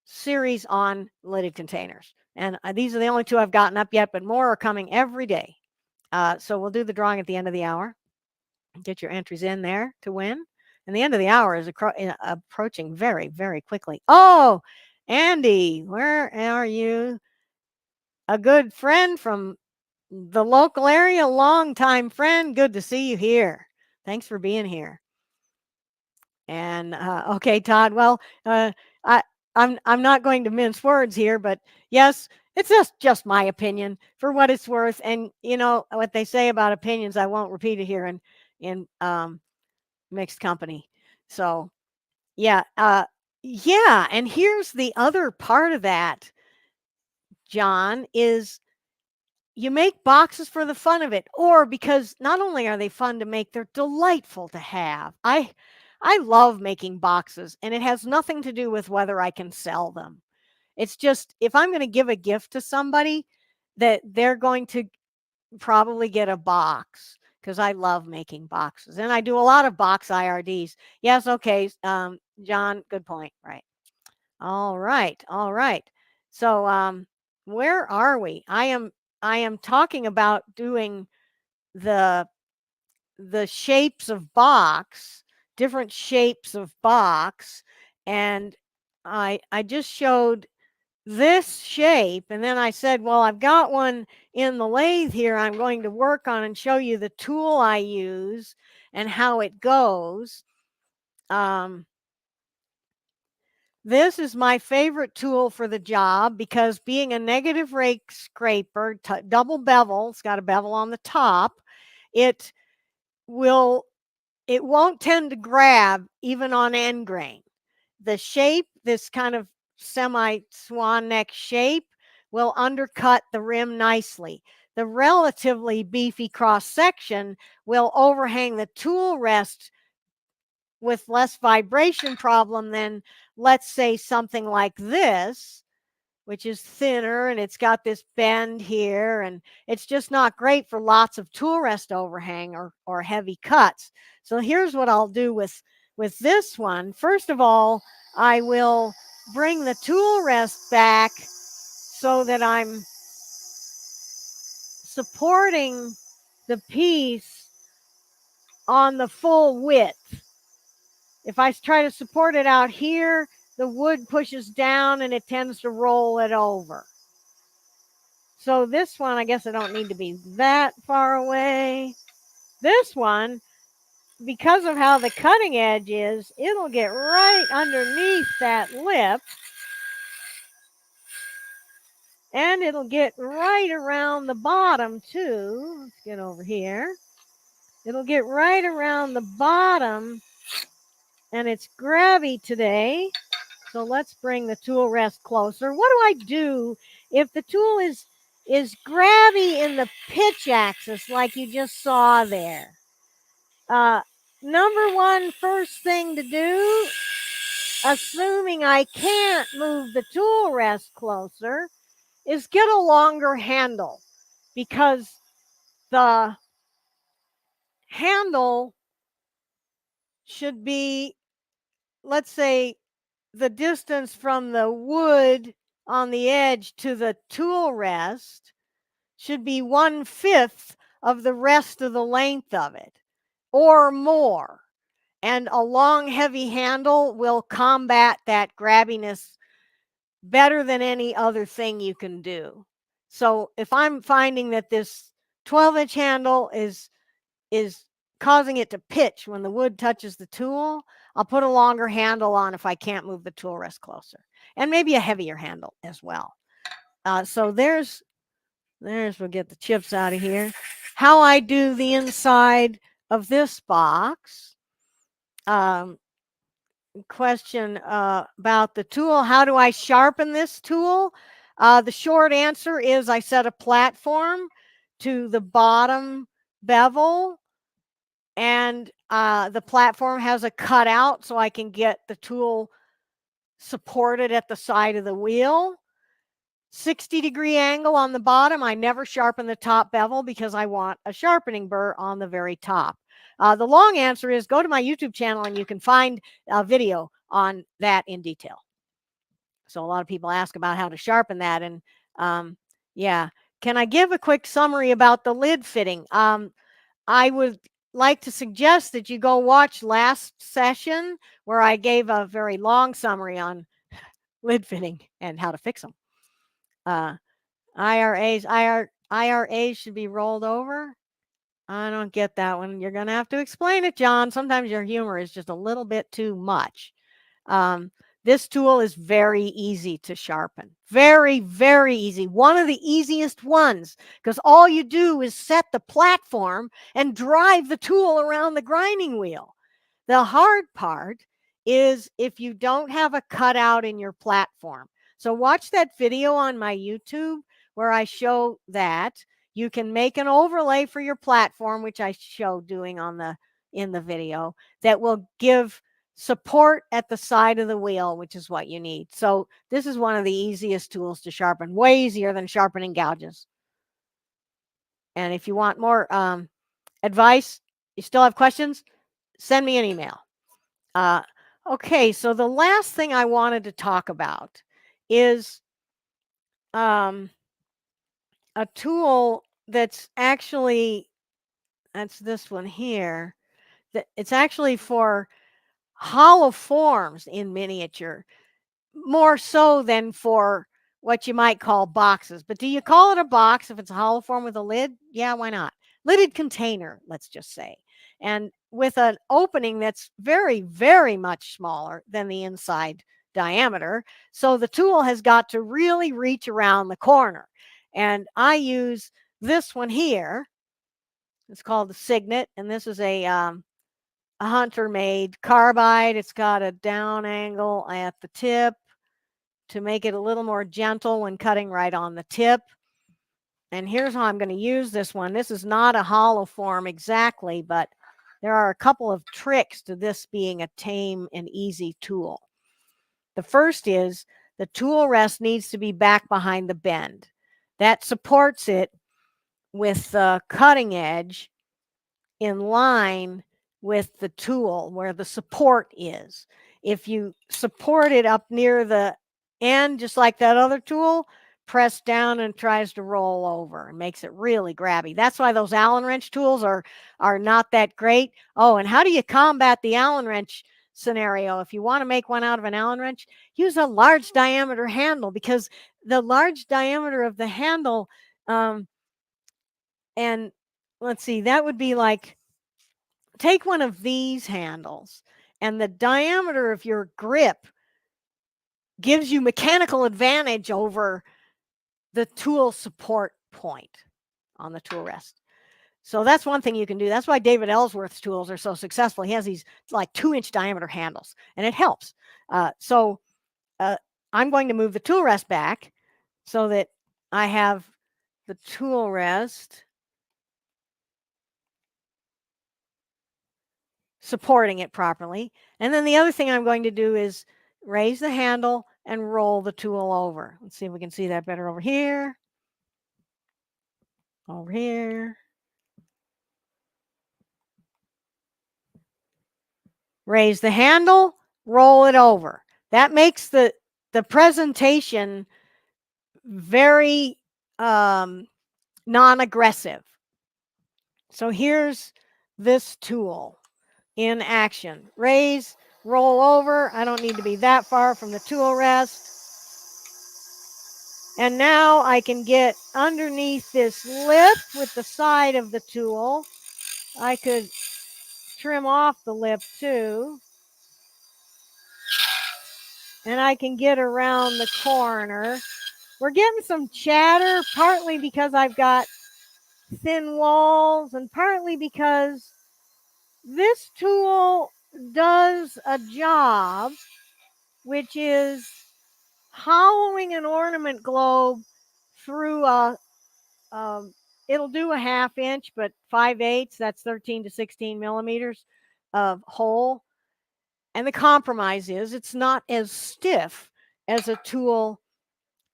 series on lidded containers. And these are the only 2 I've gotten up yet, but more are coming every day. So we'll do the drawing at the end of the hour. Get your entries in there to win. And the end of the hour is approaching very, very quickly. Oh, Andy, where are you? A good friend from the local area, longtime friend. Good to see you here. Thanks for being here. And okay, Todd. Well, I'm not going to mince words here, but yes, it's just my opinion for what it's worth. And what they say about opinions, I won't repeat it here in mixed company. So yeah, yeah. And here's the other part of that, John, is you make boxes for the fun of it, or because not only are they fun to make, they're delightful to have. I love making boxes, and it has nothing to do with whether I can sell them. It's just, if I'm going to give a gift to somebody, that they're going to probably get a box, because I love making boxes, and I do a lot of box IRDs. Yes, okay, John, good point. Right. All right. So where are we? I am talking about doing the shapes of box, different shapes of box, and I just showed this shape, and then I said, well, I've got one in the lathe here I'm going to work on and show you the tool I use and how it goes. This is my favorite tool for the job, because being a negative rake scraper, double bevel, it's got a bevel on the top, it won't tend to grab even on end grain. The shape, this kind of semi-swan neck shape, will undercut the rim nicely. The relatively beefy cross section will overhang the tool rest with less vibration problem than, let's say, something like this, which is thinner and it's got this bend here, and it's just not great for lots of tool rest overhang or heavy cuts. So here's what I'll do with this one. First of all, I will bring the tool rest back so that I'm supporting the piece on the full width. If I try to support it out here, the wood pushes down and it tends to roll it over. So this one, I guess I don't need to be that far away. This one, because of how the cutting edge is, it'll get right underneath that lip. And it'll get right around the bottom too. Let's get over here. It'll get right around the bottom. And it's grabby today. So let's bring the tool rest closer. What do I do if the tool is grabby in the pitch axis like you just saw there? Number one, first thing to do, assuming I can't move the tool rest closer, is get a longer handle, because the handle should be, let's say, the distance from the wood on the edge to the tool rest should be 1/5 of the rest of the length of it or more. And a long, heavy handle will combat that grabbiness better than any other thing you can do. So if I'm finding that this 12-inch handle is causing it to pitch when the wood touches the tool, I'll put a longer handle on if I can't move the tool rest closer, and maybe a heavier handle as well. So there's, we'll get the chips out of here. How I do the inside of this box. Question about the tool. How do I sharpen this tool? The short answer is I set a platform to the bottom bevel, and the platform has a cutout so I can get the tool supported at the side of the wheel. 60-degree angle on the bottom. I never sharpen the top bevel because I want a sharpening burr on the very top. The long answer is go to my YouTube channel and you can find a video on that in detail. So a lot of people ask about how to sharpen that, and yeah. Can I give a quick summary about the lid fitting? I would like to suggest that you go watch last session where I gave a very long summary on lid fitting and how to fix them. IRAs should be rolled over. I don't get that one. You're going to have to explain it, John. Sometimes your humor is just a little bit too much. This tool is very easy to sharpen. Very, very easy. One of the easiest ones, because all you do is set the platform and drive the tool around the grinding wheel. The hard part is if you don't have a cutout in your platform. So watch that video on my YouTube where I show that. You can make an overlay for your platform, which I show doing in the video, that will give support at the side of the wheel, which is what you need. So this is one of the easiest tools to sharpen, way easier than sharpening gouges. And if you want more advice, you still have questions, send me an email. Okay, so the last thing I wanted to talk about is a tool that's actually, that's this one here. It's actually for hollow forms in miniature, more so than for what you might call boxes. But do you call it a box if it's a hollow form with a lid? Yeah, why not? Lidded container, let's just say. And with an opening that's very, very much smaller than the inside diameter. So the tool has got to really reach around the corner. And I use this one here. It's called the Signet, and this is a Hunter-made carbide. It's got a down angle at the tip to make it a little more gentle when cutting right on the tip. And here's how I'm going to use this one. This is not a hollow form exactly, but there are a couple of tricks to this being a tame and easy tool. The first is the tool rest needs to be back behind the bend. That supports it with the cutting edge in line with the tool where the support is. If you support it up near the end, just like that other tool, press down and tries to roll over and makes it really grabby. That's why those Allen wrench tools are not that great. Oh, and how do you combat the Allen wrench scenario? If you want to make one out of an Allen wrench, use a large diameter handle, because the large diameter of the handle, and let's see, that would be like, take one of these handles, and the diameter of your grip gives you mechanical advantage over the tool support point on the tool rest. So that's one thing you can do. That's why David Ellsworth's tools are so successful. He has these like 2-inch diameter handles, and it helps. I'm going to move the tool rest back so that I have the tool rest supporting it properly. And then the other thing I'm going to do is raise the handle and roll the tool over. Let's see if we can see that better over here. Over here. Raise the handle, roll it over. That makes the presentation very non-aggressive. So here's this tool in action. Raise, roll over. I don't need to be that far from the tool rest. And now I can get underneath this lip with the side of the tool. I could trim off the lip too. And I can get around the corner. We're getting some chatter, partly because I've got thin walls and partly because this tool does a job, which is hollowing an ornament globe through it'll do a 1/2 inch, but 5/8, that's 13 to 16 millimeters of hole. And the compromise is it's not as stiff as a tool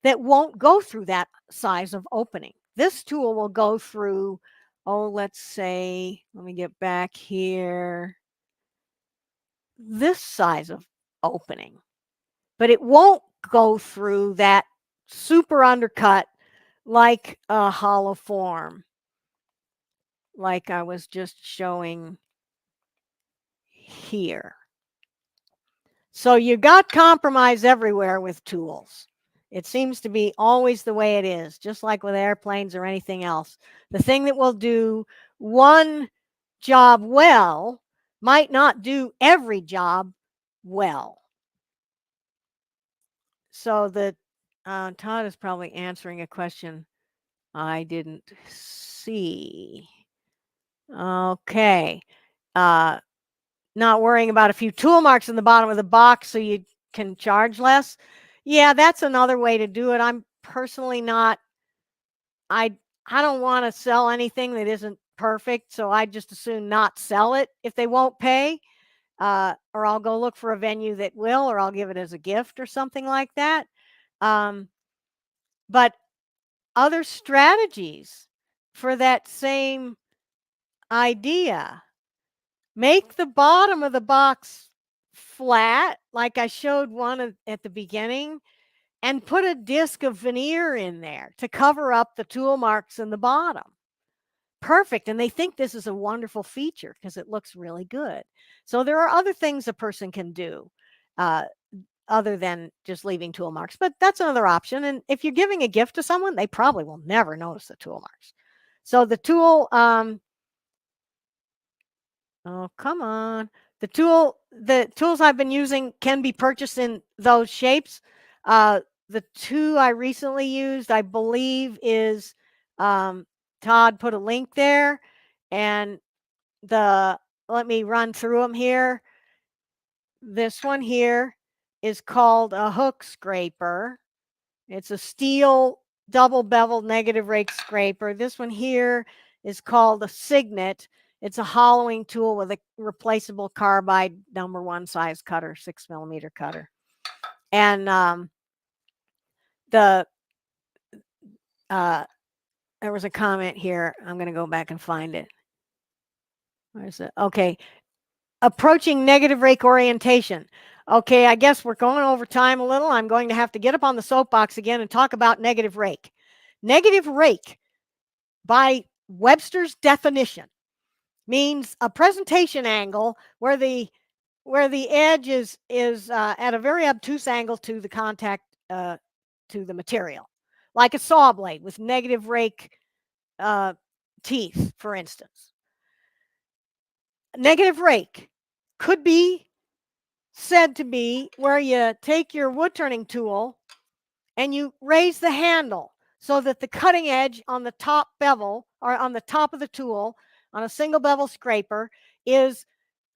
that won't go through that size of opening. This tool will go through, let's say, let me get back here, this size of opening. But it won't go through that super undercut like a hollow form, like I was just showing here. So you got compromise everywhere with tools. It seems to be always the way it is, just like with airplanes or anything else. The thing that will do one job well might not do every job well. So that Todd is probably answering a question I didn't see. Okay. Not worrying about a few tool marks in the bottom of the box so you can charge less. Yeah, that's another way to do it. I'm personally not, I don't want to sell anything that isn't perfect, so I just assume not sell it if they won't pay. Or I'll go look for a venue that will, or I'll give it as a gift or something like that. But other strategies for that same idea: make the bottom of the box flat, like I showed one at the beginning, and put a disc of veneer in there to cover up the tool marks in the bottom. Perfect. And they think this is a wonderful feature because it looks really good. So there are other things a person can do other than just leaving tool marks, but that's another option. And if you're giving a gift to someone, they probably will never notice the tool marks. So the tool, oh, come on. The tools I've been using can be purchased in those shapes. The two I recently used, I believe, is Todd put a link there, and let me run through them here. This one here is called a hook scraper. It's a steel double beveled negative rake scraper. This one here is called a signet. It's a hollowing tool with a replaceable carbide #1 size cutter, 6mm cutter. And there was a comment here. I'm going to go back and find it. Where's it? Okay. Approaching negative rake orientation. Okay, I guess we're going over time a little. I'm going to have to get up on the soapbox again and talk about negative rake. Negative rake, by Webster's definition, means a presentation angle where the edge is at a very obtuse angle to the contact to the material, like a saw blade with negative rake teeth, for instance. Negative rake could be said to be where you take your wood turning tool and you raise the handle so that the cutting edge on the top bevel, or on the top of the tool on a single bevel scraper, is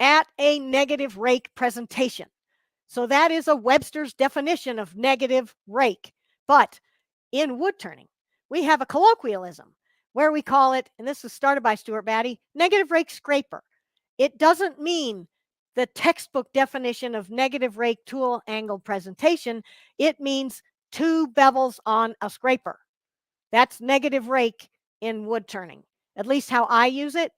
at a negative rake presentation. So that is a Webster's definition of negative rake. But in wood turning, we have a colloquialism where we call it, and this was started by Stuart Batty, negative rake scraper. It doesn't mean the textbook definition of negative rake tool angle presentation. It means 2 bevels on a scraper. That's negative rake in wood turning, at least how I use it.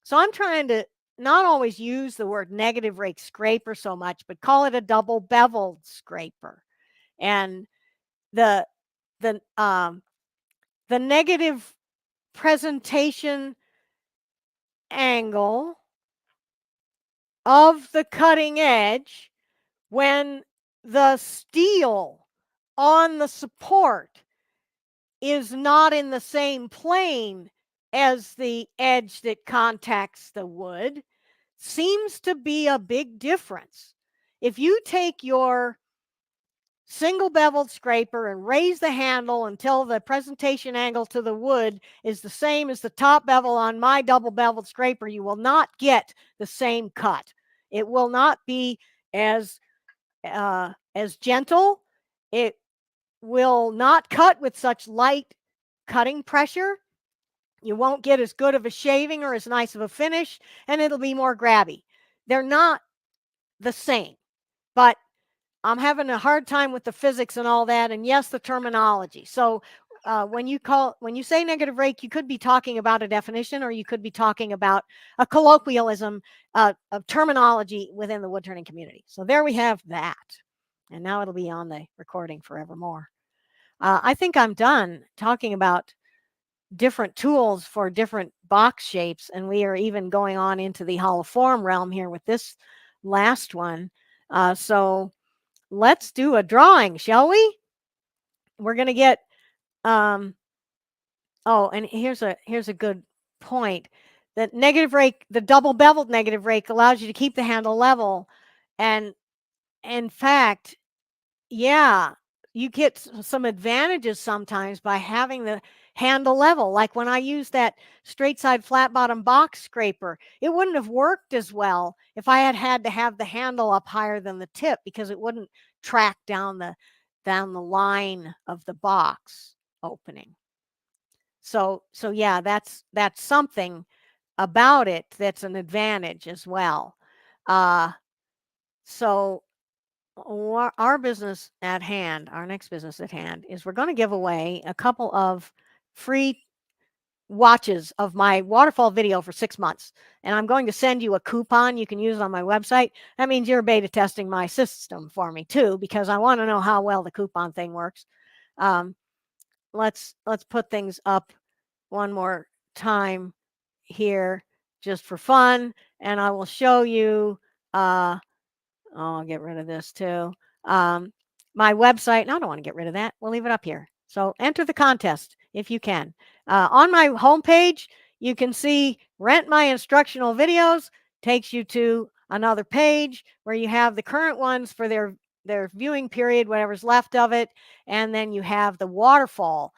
So I'm trying to not always use the word negative rake scraper so much, but call it a double beveled scraper. And the negative presentation angle of the cutting edge when the steel on the support is not in the same plane as the edge that contacts the wood seems to be a big difference. If you take your single beveled scraper and raise the handle until the presentation angle to the wood is the same as the top bevel on my double beveled scraper, you will not get the same cut. It will not be as gentle. It will not cut with such light cutting pressure. You won't get as good of a shaving or as nice of a finish, and it'll be more grabby. They're not the same, but I'm having a hard time with the physics and all that, and yes, the terminology. So when you say negative rake, you could be talking about a definition, or you could be talking about a colloquialism of terminology within the wood turning community. So there we have that, and now it'll be on the recording forevermore. I think I'm done talking about different tools for different box shapes, and we are even going on into the hollow form realm here with this last one. So let's do a drawing, shall we? We're going to get oh, and here's a good point. The negative rake, the double beveled negative rake, allows you to keep the handle level, and in fact, yeah, you get some advantages sometimes by having the handle level. Like when I used that straight side flat bottom box scraper, it wouldn't have worked as well if I had to have the handle up higher than the tip, because it wouldn't track down the line of the box opening. So yeah, that's something about it that's an advantage as well. So our business at hand, our next business at hand, is we're going to give away a couple of free watches of my waterfall video for 6 months. And I'm going to send you a coupon you can use on my website. That means you're beta testing my system for me too, because I want to know how well the coupon thing works. Let's put things up one more time here just for fun, and I will show you I'll get rid of this too. My website. No, I don't want to get rid of that. We'll leave it up here. So enter the contest if you can. On my homepage, you can see rent my instructional videos. Takes you to another page where you have the current ones for their viewing period, whatever's left of it, and then you have the waterfall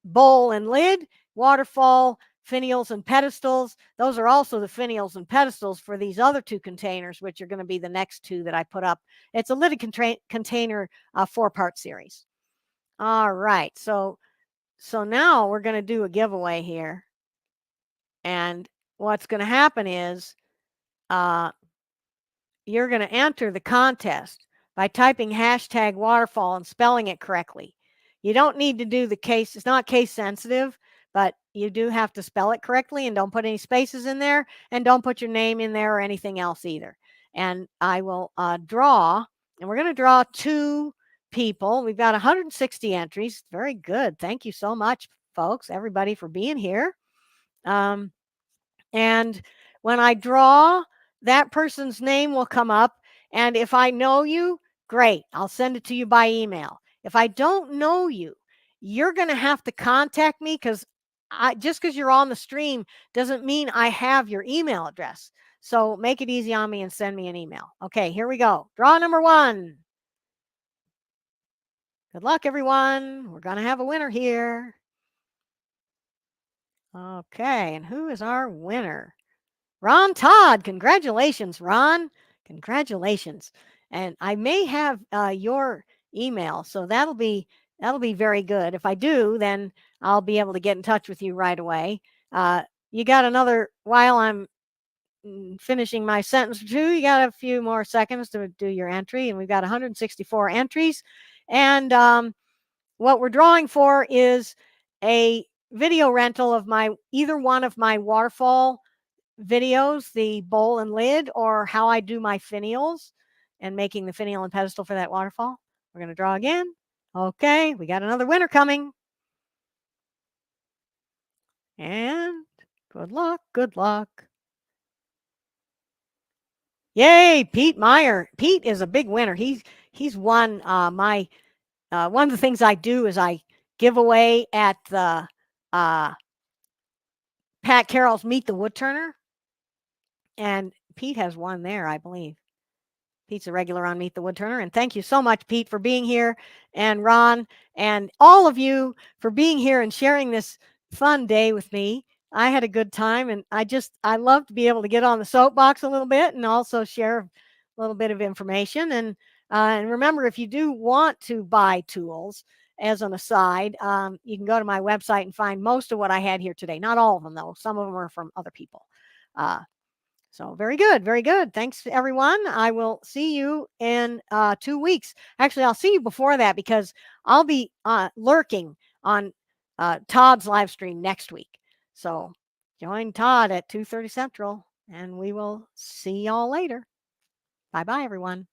bowl and lid, waterfall, finials and pedestals. Those are also the finials and pedestals for these other 2 containers, which are going to be the next 2 that I put up. It's a lidded container 4-part series. All right. So now we're going to do a giveaway here. And what's going to happen is uh, you're going to enter the contest by typing hashtag waterfall and spelling it correctly. You don't need to do the case, it's not case sensitive, but you do have to spell it correctly, and don't put any spaces in there, and don't put your name in there or anything else either. And I will draw, and we're going to draw 2 people. We've got 160 entries. Very good. Thank you so much, folks, everybody, for being here. And when I draw, that person's name will come up. And if I know you, great, I'll send it to you by email. If I don't know you, you're going to have to contact me, because just because you're on the stream doesn't mean I have your email address. So make it easy on me and send me an email. Okay, here we go. Draw number 1. Good luck, everyone. We're going to have a winner here. Okay, and who is our winner? Ron Todd. Congratulations, Ron. Congratulations. And I may have your email, so that'll be very good. If I do, then I'll be able to get in touch with you right away. You got another, while I'm finishing my sentence or two, you got a few more seconds to do your entry, and we've got 164 entries. And what we're drawing for is a video rental of either one of my waterfall videos, the bowl and lid, or how I do my finials and making the finial and pedestal for that waterfall. We're going to draw again. Okay, we got another winner coming. And good luck, good luck. Yay, Pete Meyer. Pete is a big winner. He's won my one of the things I do is I give away at the Pat Carroll's Meet the Woodturner, and Pete has won there, I believe. Pete's a regular on Meet the Woodturner. And thank you so much, Pete, for being here, and Ron, and all of you for being here and sharing this fun day with me. I had a good time, and I love to be able to get on the soapbox a little bit and also share a little bit of information. And remember, if you do want to buy tools, as an aside, you can go to my website and find most of what I had here today. Not all of them, though. Some of them are from other people. So very good, very good. Thanks, everyone. I will see you in 2 weeks. Actually, I'll see you before that, because I'll be lurking on Todd's live stream next week. So join Todd at 2:30 Central, and we will see y'all later. Bye-bye, everyone.